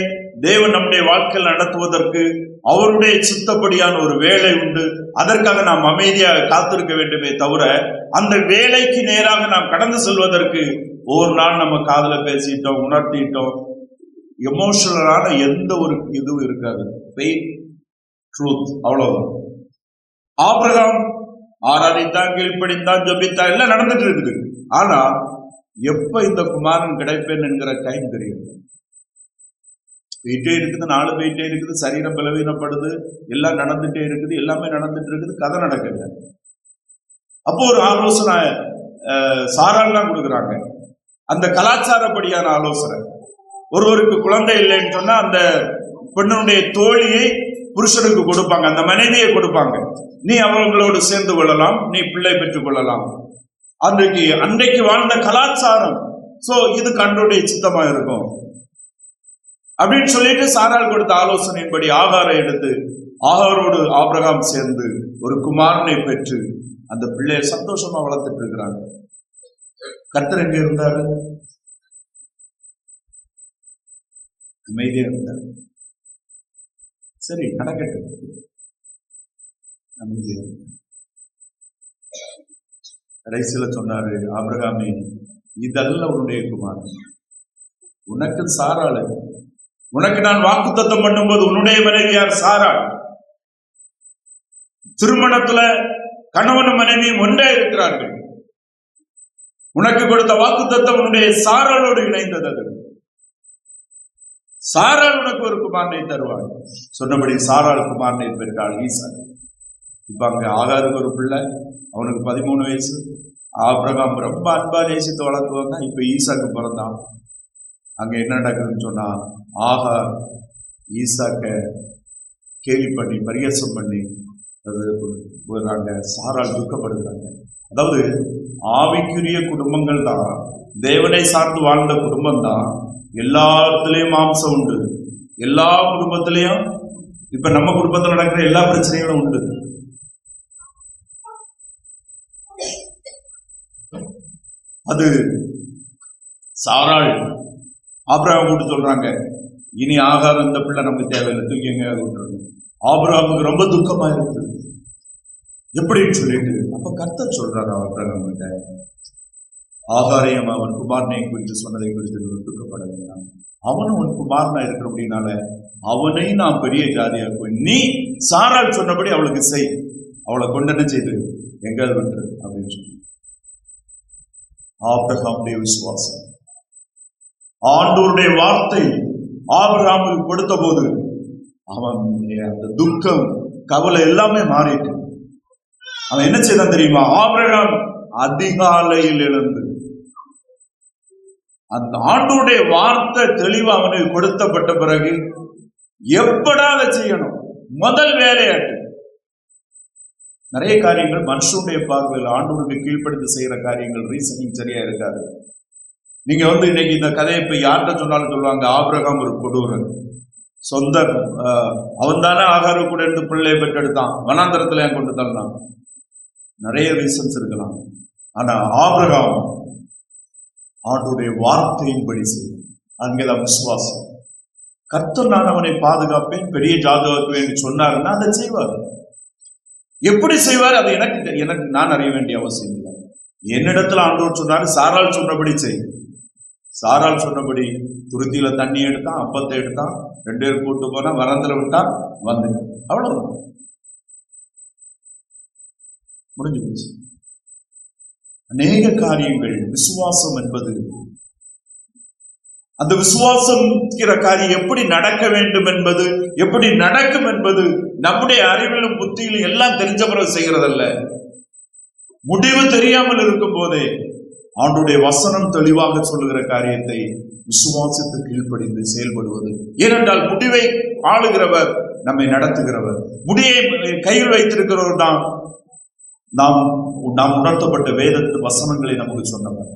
தேவன் நம்முடைய வாழ்க்கையில் நடத்துவதற்கு அவருடைய சித்தப்படியான ஒரு வேலை உண்டு. அதற்காக நாம் அமைதியாக காத்திருக்க வேண்டுமே தவிர, அந்த வேலைக்கு நேராக நாம் கடந்து செல்வதற்கு ஒவ்வொரு நாள் நம்ம காதுல பேசிட்டோம், உணர்த்திட்டோம், எமோஷனலான எந்த ஒரு இதுவும் இருக்காது. ஃபெய்த், ட்ரூத், அவ்வளவுதான். ஆபிரகாம் ஆராதித்தான், கீழ்ப்படிந்தான், ஜெபித்தான், எல்லாம் நடந்துட்டு இருக்குது. ஆனா எப்ப இந்த குமாரன் கிடைப்பேன் என்கிற டைம் தெரியும். போயிட்டே இருக்குது, நாலு போயிட்டே இருக்குது, சரீரம் பலவீனப்படுது, எல்லாம் நடந்துட்டே இருக்குது, எல்லாமே நடந்துட்டு இருக்குது, கதை நடக்குது. அப்போ ஒரு ஆலோசனை சாராள்லாம் கொடுக்குறாங்க. அந்த கலாச்சாரப்படியான ஆலோசனை, ஒருவருக்கு குழந்தை இல்லைன்னு சொன்னா அந்த பெண்ணுடைய தோழியை புருஷனுக்கு கொடுப்பாங்க, அந்த மனைவியை கொடுப்பாங்க. நீ அவங்களோடு சேர்ந்து கொள்ளலாம், நீ பிள்ளை பெற்றுக் கொள்ளலாம். அன்றைக்கு வாழ்ந்த கலாச்சாரம். சோ இது கண்டோடைய சித்தமா இருக்கும் அப்படின்னு சொல்லிட்டு சாராள் கொடுத்த ஆலோசனையின்படி ஆகாரை எடுத்து ஆகாரோடு ஆபிரகாம் சேர்ந்து ஒரு குமாரனை பெற்று அந்த பிள்ளையை சந்தோஷமா வளர்த்துட்டு இருக்கிறாங்க. கர்த்தர் எங்க இருந்தாரு? அமைதியா இருந்தார். சரி, நடக்கட்டும். அமைதியா கடைசியில சொன்னாரு, ஆபிரகாமே, இதல்ல உன்னுடைய குமாரன், உனக்கு சாராள். உனக்கு நான் வாக்குத்தத்தம் பண்ணும்போது உன்னுடைய மனைவியார் சாராள். திருமணத்துல கணவனும் மனைவியும் ஒன்றே இருக்கிறார்கள். உனக்கு கொடுத்த வாக்குத்தத்தம் உன்னுடைய சாராளோடு இணைந்தது. அது சாராள் உனக்கு ஒரு குமாரனை தருவாள். சொன்னபடி சாராள் குமாரனை பெற்றாள், ஈசாக். இப்ப அங்க ஆகாருக்கு ஒரு பிள்ளை, அவனுக்கு 13 வயசு. ஆபிரகாம் ரொம்ப அன்பா நேசித்து வளர்த்துவாங்க. இப்ப ஈசாக்கு பிறந்தான். அங்க என்ன நடக்குதுன்னு சொன்னா, ஆகார் ஈசாக்க கேலி பண்ணி பரியாசம் பண்ணி போறாங்க. சாராள் துக்கப்படுகிறாங்க. அதாவது ஆவிக்குரிய குடும்பங்கள் தான், தேவனை சார்ந்து வாழ்ந்த குடும்பம் தான். எல்லாத்துலயும் மாம்சம் உண்டு, எல்லா குடும்பத்திலையும். இப்ப நம்ம குடும்பத்தில் நடக்கிற எல்லா பிரச்சனைகளும் உண்டு. அது சாராள் ஆபிரகாம் கூட்டு சொல்றாங்க, இனி ஆகார் இந்த பிள்ளை நமக்கு தேவையில்லை, தூக்கி எங்க விட்டுருங்க. ஆபிரகாமுக்கு ரொம்ப துக்கமா இருக்குது. எப்படின்னு சொல்லிட்டு அப்ப கர்த்தர் சொல்றாரு ஆபிரகாம் கிட்ட, ஆகாரையும் அவன் குமாரனை குறித்து சொன்னதை குறித்து துக்கப்பட வேண்டாம். அவனும் உன் குமாரனா இருக்கிற அப்படின்னால அவனையும் நான் பெரிய ஜாதியாக்குவேன். நீ சாராள் சொன்னபடி அவளுக்கு செய், அவளை கொண்டன செய்து எங்காவது விட்டுரு அப்படின்னு சொன்ன. ஆபிரகாமுடைய விசுவாசம், ஆண்டவருடைய வார்த்தை ஆபிரகாமுக்கு கொடுத்த போது அவன் அந்த துக்கம், கவலை எல்லாமே மாறிட்டு அவன் என்ன செய்தான் தெரியுமா? ஆபிரகாம் அதிகாலையில் எழுந்து அந்த ஆண்டவருடைய வார்த்தை தெளிவா அவனுக்கு கொடுத்தப்பட்ட பிறகு எப்படா அதை செய்யணும், முதல் வேலையாட்டு. நிறைய காரியங்கள் மனுஷனுடைய பார்வையில் ஆண்டவருக்கு கீழ்ப்படுத்தி செய்யற காரியங்கள் ரீசனிங் சரியா இருக்காது. நீங்க இன்னைக்கு இந்த கதையை இப்ப யார்கிட்ட சொன்னாலும் சொல்லுவாங்க, ஆபிரகாம் ஒரு கொடூரன், சொந்த அவன் தானே ஆகாரு கூட இருந்து பிள்ளையை பெற்றெடுத்தான், வனாந்தரத்துல ஏன் கொண்டு தரலாம். நிறைய ரீசன்ஸ் இருக்கலாம். ஆனா ஆபிரகாம் ஆண்டவருடைய வார்த்தையின்படி செய்யும். அங்கேதான் விசுவாசம். கர்த்தர் நான் அவனை பாதுகாப்பேன், பெரிய ஜாதகத்துவேன் என்று சொன்னாருன்னா அதை செய்வார். எப்படி செய்வார் அது எனக்கு நான் அறிய வேண்டிய அவசியம் இல்லை. என்னிடத்துல ஆண்டவர் சொன்னாரு, சாராள் சொன்னபடி செய். சாராள் சொன்னபடி துருத்தியில தண்ணி எடுத்தான், அப்பத்தை எடுத்தான், 2 பேர் கூட்டு போனா, வரந்தில விட்டான், வந்து அவ்வளவுதான், முடிஞ்சு போச்சு. அநேக காரியங்கள் விசுவாசம் என்பது அந்த விசுவாசம்ங்கிற காரியம் எப்படி நடக்க வேண்டும் என்பது, எப்படி நடக்கும் என்பது நம்முடைய அறிவிலும் புத்தியிலும் எல்லாம் தெரிஞ்ச பிறகு செய்கிறதல்ல. முடிவு தெரியாமல் இருக்கும் போதே ஆண்டுடைய வசனம் தெளிவாக சொல்லுகிற காரியத்தை விசுவாசத்து கீழ்ப்படிந்து செயல்படுவது. ஏனென்றால் முடிவை ஆளுகிறவர், நம்மை நடத்துகிறவர். முடியை கையில் வைத்திருக்கிறவர் தான் நாம் உணர்த்தப்பட்ட வேதத்து வசனங்களை நமக்கு சொன்னவர்.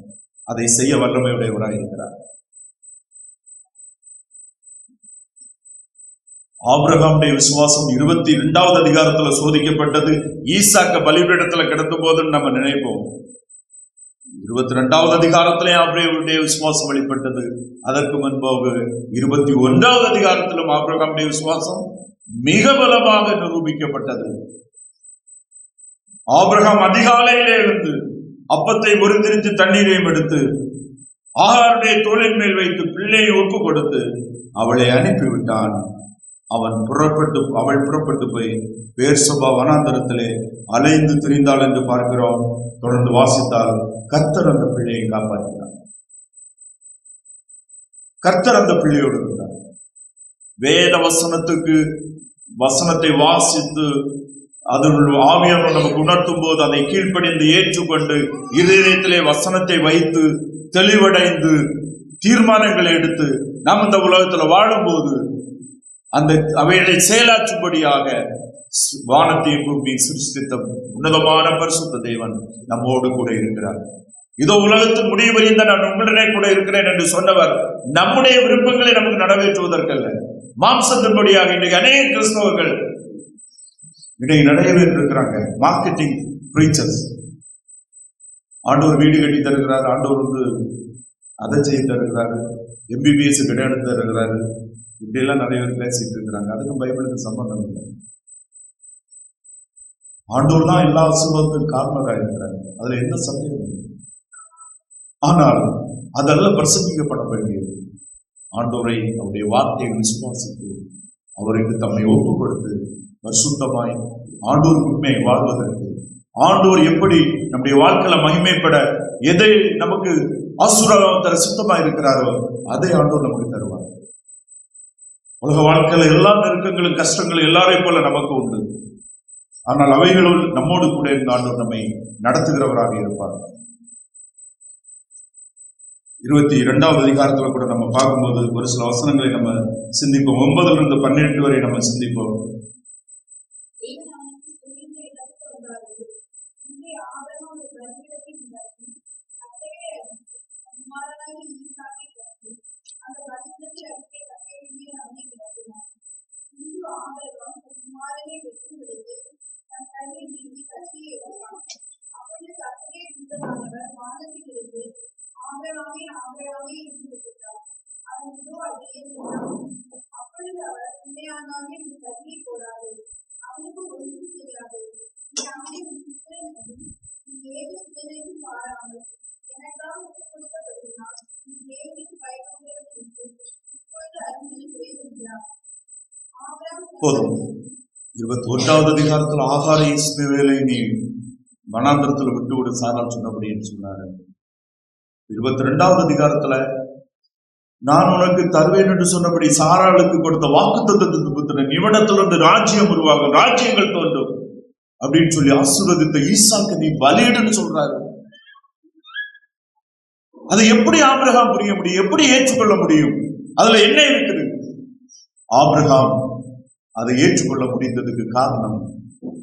அதை செய்ய வல்லமையுடையவராக இருக்கிறார். ஆபிரகாமுடைய விசுவாசம் 22வது அதிகாரத்துல சோதிக்கப்பட்டது. ஈசாக்க பலிபீடத்துல கிடக்கும் போதுன்னு நம்ம நினைப்போம். 22வது அதிகாரத்திலே ஆபிரகாமுடைய விசுவாசம் வெளிப்பட்டது. அதற்கு முன்பாக 21வது அதிகாரத்திலும் ஆபிரகாமுடைய விசுவாசம் மிக பலமாக நிரூபிக்கப்பட்டது. ஆபிரகாம் அதிகாலையிலே எழுந்து அப்பத்தை முறிந்திரித்து தண்ணீரையும் எடுத்து ஆகாருடைய தோளின் மேல் வைத்து பிள்ளையை ஒப்பு கொடுத்து அவளை அனுப்பிவிட்டான். அவள் புறப்பட்டு போய் பேர்சபா வனாந்தரத்திலே அலைந்து திரிந்தாள் என்று பார்க்கிறோம். தொடர்ந்து வாசித்தால் கர்த்தர் அந்த பிள்ளையை காப்பாற்றினார். கர்த்தர் அந்த பிள்ளையோடு இருந்தார். வேத வசனத்தை வாசித்து அதனுடைய ஆவியானவர் நமக்கு உணர்த்தும் போது அதை கீழ்ப்படிந்து ஏற்றுக்கொண்டு இதயத்திலே வசனத்தை வைத்து தெளிவடைந்து தீர்மானங்களை எடுத்து நாம் இந்த உலகத்துல வாழும்போது அந்த அவைகளை செயலாற்றும்படியாக வானத்தையும் பூமி சிருஷ்டித்த உன்னதமான பரிசுத்த தேவன் நம்மோடு கூட இருக்கிறார். இதோ உலகத்தின் முடிவு வரைந்த நான் உங்களுடனே கூட இருக்கிறேன் என்று சொன்னவர் நம்முடைய விருப்பங்களை நமக்கு நிறைவேற்றுவதற்கல்ல, மாம்சத்தின்படியாக. இன்றைக்கு அநேக கிறிஸ்தவர்கள் இன்றைக்கு நிறைய பேர் இருக்கிறாங்க, மார்க்கெட்டிங் பிரீச்சர்ஸ். ஆண்டவர் வீடு கட்டி தருகிறார், ஆண்டவர் அதை செய்ய தருகிறாரு, MBBS கிடையாது தருகிறாரு, இப்படி எல்லாம் நிறைய பேர் பேசிட்டு இருக்கிறாங்க. அதுக்கும் பைபிளுக்கு சம்பந்தம் இல்லை. ஆண்டவர் தான் எல்லா ஆசீர்வாதத்துக்கும் காரணராக இருக்கிறார், அதுல எந்த சந்தேகம் இல்லை. ஆனால் அதெல்லாம் பிரசங்கிக்கப்பட வேண்டியது. ஆண்டவரை, அவருடைய வார்த்தையை விசுவாசித்து அவருக்கு தம்மை ஒப்பு கொடுத்து பரிசுத்தமாய் ஆண்டவருக்கு உண்மை வாழ்வதற்கு, ஆண்டவர் எப்படி நம்முடைய வாழ்க்கையில மகிமைப்பட எதை நமக்கு ஆசீர்வாதம் தர சுத்தமா இருக்கிறாரோ அதை ஆண்டவர் நமக்கு தருவார். உலக வாழ்க்கையில எல்லா நெருக்கங்களும் கஷ்டங்களும் எல்லாரையும் போல நமக்கு உண்டு. ஆனால் அவைகளுள் நம்மோடு கூட இருந்த ஆண்டவர் நம்மை நடத்துகிறவராக இருப்பார். 22வது அதிகாரத்துல கூட நம்ம பார்க்கும்போது ஒரு சில வசனங்களை நம்ம சிந்திப்போம். 9 to 12 வரை நம்ம சிந்திப்போம். போதும். 21வது அதிகாரத்தில் ஆகாரை இஸ்மவேலை நீ வனாந்தரத்துல விட்டு விட சாரால் சொன்னபடி என்று சொன்னாரு. 22வது அதிகாரத்துல நான் உனக்கு தருவேன் என்று சொன்னபடி சாராளுக்கு கொடுத்த வாக்குத்தத்தத்தின் நிமிடத்திலிருந்து ராஜ்யம் உருவாகும், ராஜ்யங்கள் தோன்றும் அப்படின்னு சொல்லி ஆசீர்வதித்த ஈசாக்கு நீ பலியிடுன்னு சொல்றாரு. அதை எப்படி ஆபிரகாம் புரிய முடியும்? எப்படி ஏற்றுக்கொள்ள முடியும்? அதுல என்ன இருக்குது? ஆபிரகாம் அதை ஏற்றுக்கொள்ள முடிந்ததுக்கு காரணம்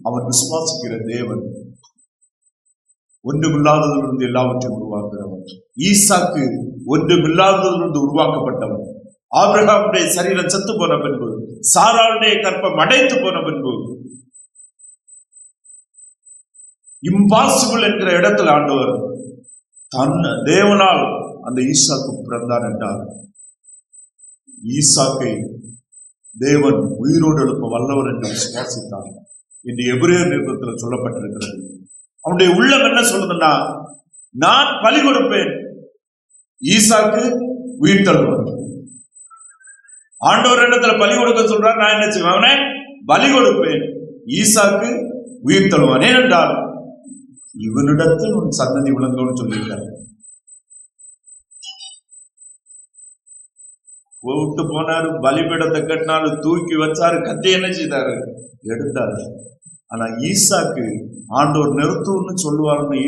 அவன் விசுவாசிக்கிற தேவன் ஒன்றுமில்லாததிலிருந்து எல்லாவற்றையும் உருவாக்குகிறவன். ஈசாக்கு ஒன்றுமில்லாததிலிருந்து உருவாக்கப்பட்டவன். ஆபிரகாமுடைய சரீரம் செத்து போன பின்பு, சாராளுடைய கற்பம் அடைத்து போன பின்பு, இம்பாசிபிள் என்கிற இடத்துல ஆண்டவர் தேவனால் அந்த ஈசாக்கு பிறந்தான் என்றார். ஈசாக்கை தேவன் உயிரோடு எழுப்ப வல்லவர் என்று விசுவாசித்தார் என்று எபிரேயர் நிருபத்தில் சொல்லப்பட்டிருக்கிறது. அவனுடைய உள்ளம் என்ன சொல்லுதுன்னா, நான் பலி கொடுப்பேன், ஈசாக்கு உயிர் தழுவான். ஆண்டவர் இடத்துல பலி கொடுக்க சொல்றார், நான் என்ன செய்வேன்? அவனை பலி கொடுப்பேன், ஈசாக்கு உயிர் தழுவான். ஏனென்றால் இவனிடத்தில் உன் சந்ததி விளங்கும்னு சொல்லியிருக்காரு. விட்டு போனாரு, பலிபீடத்தை கட்டினாரு, தூக்கி வச்சாரு, கத்தி என்ன செய்தாரு, எடுத்தாரு. ஆனா ஈசாக்கு ஆண்டவர் நிறுத்துன்னு சொல்லுவாருன்னு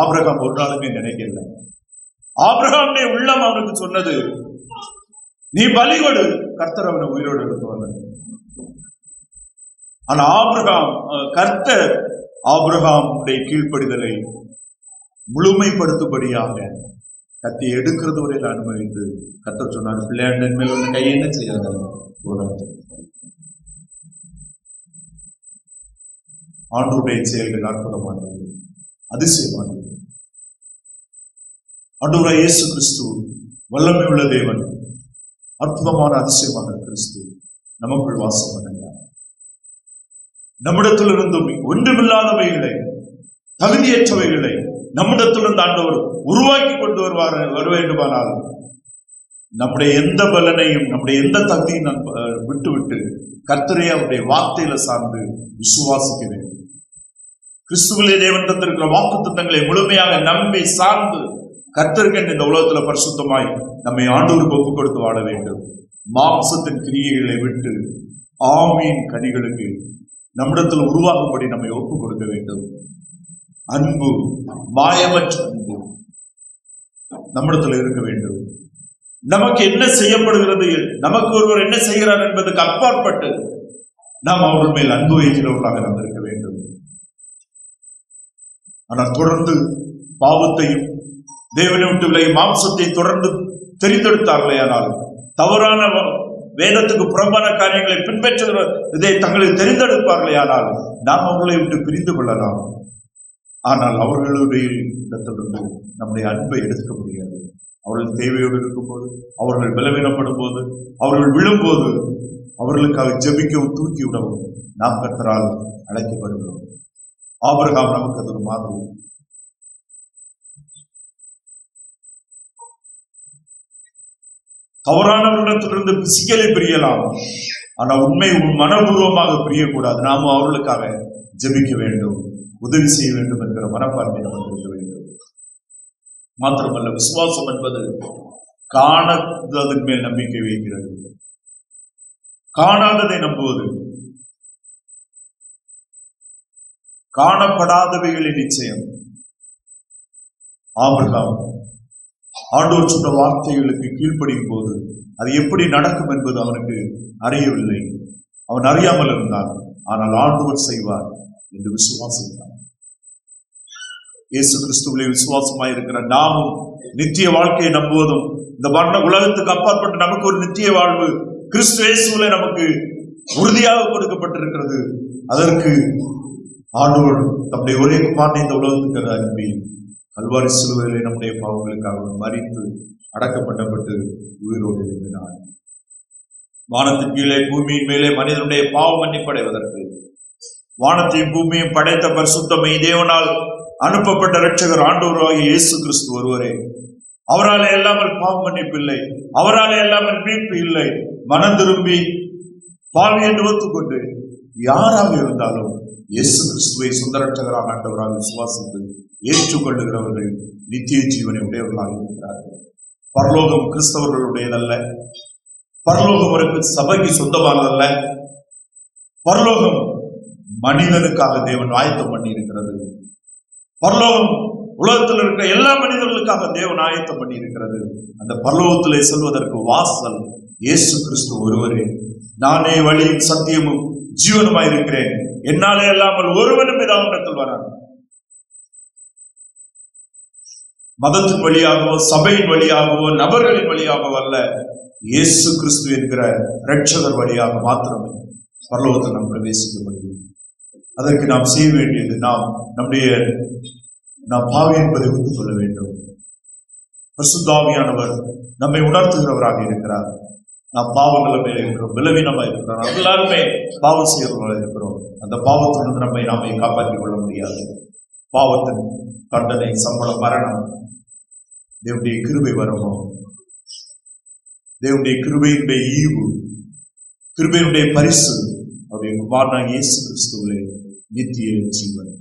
ஆபிரகாம் ஒரு நாளுமே நினைக்கல. ஆபிரகாமுடைய உள்ளம் அவனுக்கு சொன்னது, நீ பலி கொடு, கர்த்தர் அவனை உயிரோடு எடுத்துவாங்க. ஆனா கர்த்தர் ஆபிரகாமுடைய கீழ்ப்படிதலை முழுமைப்படுத்தும்படியாக கத்தி எடுக்கிறது வரையில் அனுபவித்து கர்த்தர் சொன்னார், பிள்ளையாண்டன் மேல் உள்ள கையை என்ன செய்யாத கூடாது. ஆண்டவருடைய செயல்கள் அற்புதமானது, அதிசயமானது. ஆண்டவராய் இயேசு கிறிஸ்து வல்லமை உள்ள தேவன், அற்புதமான அதிசயமான கிறிஸ்து நமக்குள் வாசம் பண்ணுகிறார். நம்மிடத்திலிருந்தும் ஒன்றுமில்லாதவைகளை, தகுதியற்றவைகளை நம்மிடத்திலிருந்து ஆண்டவர் உருவாக்கி கொண்டு வர வேண்டுமானால் நம்முடைய எந்த பலனையும் நம்முடைய எந்த தகுதியும் விட்டு கர்த்தரே அவருடைய வார்த்தையில சார்ந்து விசுவாசிக்க வேண்டும். கிறிஸ்துவிலே தேவன் தந்திருக்கிற வாக்கு திட்டங்களை முழுமையாக நம்பி சார்ந்து கர்த்தருக்கு இந்த உலகத்துல பரிசுத்தமாய் நம்மை ஆண்டவருக்கு ஒப்புக் கொடுத்து வாழ வேண்டும். மாம்சத்தின் கிரியைகளை விட்டு ஆமீன் கனிகளுக்கு நம்மிடத்தில் உருவாகும்படி நம்மை ஒப்புக் கொடுக்க வேண்டும். அன்பு, மாயமற்ற அன்பு நம்மிடத்தில் இருக்க வேண்டும். நமக்கு என்ன செய்யப்படுகிறது, நமக்கு ஒருவர் என்ன செய்கிறார் என்பதற்கு அப்பாற்பட்டு நாம் அவர்கள் மேல் அன்பு வைக்கிறவர்களாக நாம் இருக்க வேண்டும். ஆனால் தொடர்ந்து பாவத்தையும் தேவனை விட்டு விலகி மாம்சத்தை தொடர்ந்து தெரிந்தெடுத்தார்களே, ஆனால் தவறான வேதத்துக்கு புறம்பான காரியங்களை பின்பற்றுகிற இதை தங்களை தெரிந்தெடுப்பார்களே, ஆனால் நாம் அவர்களை விட்டு பிரிந்து கொள்ளலாம். ஆனால் அவர்களுடைய இடத்திலிருந்து நம்முடைய அன்பை எடுக்க முடியாது. அவர்கள் தேவையோடு இருக்கும்போது, அவர்கள் பலவீனப்படும் போது, அவர்கள் விழும்போது அவர்களுக்காக ஜெபிக்கவும் தூக்கி விடவும் நாம் கர்த்தரால் அழைக்கப்படுகிறோம். ஆபிரகாம் நமக்கு அது ஒரு மாதிரி. தவறானவர்களிடத்திலிருந்து பிசிக்கலி பிரியலாம், ஆனால் உண்மை மனப்பூர்வமாக பிரியக்கூடாது. நாமும் அவர்களுக்காக ஜெபிக்க வேண்டும், உதவி செய்ய வேண்டும் என்கிற மனப்பான்மை நமக்கு இருக்க வேண்டும். மாத்திரமல்ல, விசுவாசம் என்பது காணாததன் மேல் நம்பிக்கை வைக்கிறது. காணாததை நம்புவது, காணப்படாதவைகளின் நிச்சயம். ஆபிரகாம் ஆண்டவர் சொன்ன வார்த்தைகளுக்கு கீழ்ப்படியும் போது அது எப்படி நடக்கும் என்பது அவனுக்கு அறியவில்லை. அவன் அறியாமல் இருந்தான். ஆனால் ஆண்டவர் செய்வார் என்று விசுவாசித்தான். இயேசு கிறிஸ்துவிலே விசுவாசமாய் இருக்கிற நாமும் நித்திய வாழ்க்கையை நம்புவதும், இந்த வர்ண உலகத்துக்கு அப்பாற்பட்டு நமக்கு ஒரு நித்திய வாழ்வு கிறிஸ்து இயேசுவிலே நமக்கு உறுதியாக கொடுக்கப்பட்டிருக்கிறது. அதற்கு ஆண்டவர் தம்முடைய ஒரே குமாரனை இந்த உலகத்துக்கு அனுப்பி கல்வாரி சிலுவையிலே நம்முடைய பாவங்களுக்காக மரித்து அடக்கப்பட்டு உயிரோடு எழுப்பினார். வானத்தின் கீழே பூமியின் மேலே மனிதனுடைய பாவ மன்னிப்படைவதற்கு வானத்தையும் பூமியையும் படைத்த பரிசுத்தமை தேவனால் அனுப்பப்பட்ட இரட்சகர் ஆண்டவராகிய இயேசு கிறிஸ்து ஒருவரே. அவராலே இல்லாமல் பாவ மன்னிப்பு இல்லை, அவராலே இல்லாமல் மீட்பு இல்லை. மனம் திரும்பி பாவி என்று ஒத்துக்கொண்டு யாராக இருந்தாலும் இயேசு கிறிஸ்துவை சொந்த இரட்சகராக ஆண்டவராக விசுவாசித்து ஏற்றுக்கொள்ளுகிறவர்கள் நித்திய ஜீவனை உடையவர்களாக இருக்கிறார்கள். பரலோகம் கிறிஸ்தவர்களுடையதல்ல, பரலோகம் ஒரு சபைக்கு சொந்தமானதல்ல. பரலோகம் மனிதனுக்காக தேவன் ஆயத்தம் பண்ணி இருக்கிறது. பரலோகம் உலகத்தில் இருக்கிற எல்லா மனிதர்களுக்காக தேவன் ஆயத்தம் பண்ணி இருக்கிறது. அந்த பரலோகத்திலே செல்வதற்கு வாசல் இயேசு கிறிஸ்து ஒருவரே. நானே வழியும் சத்தியமும் ஜீவனுமாய் இருக்கிறேன், என்னாலே இல்லாமல் ஒருவனும் பிதாவினிடத்தில் வரான். மதத்தின் வழியாகவோ சபையின் வழியாகவோ நபர்களின் வழியாகவோ அல்ல, இயேசு கிறிஸ்து என்கிற இரட்சகர் வழியாக மாத்திரமே பரலோகத்தில் நாம் பிரவேசிக்க முடியும். அதற்கு நாம் செய்ய வேண்டியது, நாம் பாவி என்பதை ஒத்துக் கொள்ள வேண்டும். பரிசுத்த ஆவியானவர் நம்மை உணர்த்துகிறவராக இருக்கிறார். நாம் பாவங்கள் மேலே இருக்கிறோம், பலவீனமா இருக்கிறோம், எல்லாருமே பாவம் செய்கிறவர்களாக இருக்கிறோம். அந்த பாவத்திலிருந்து நாமே காப்பாற்றிக் கொள்ள முடியாது. பாவத்தின் தண்டனை, சம்பளம், மரணம். தேவனுடைய கிருபை வரமோ, தேவனுடைய கிருபையினுடைய ஈவு, கிருபையினுடைய பரிசு அவருடைய குமாரனாகிய இயேசு கிறிஸ்துவிலே நித்திய ஜீவன்.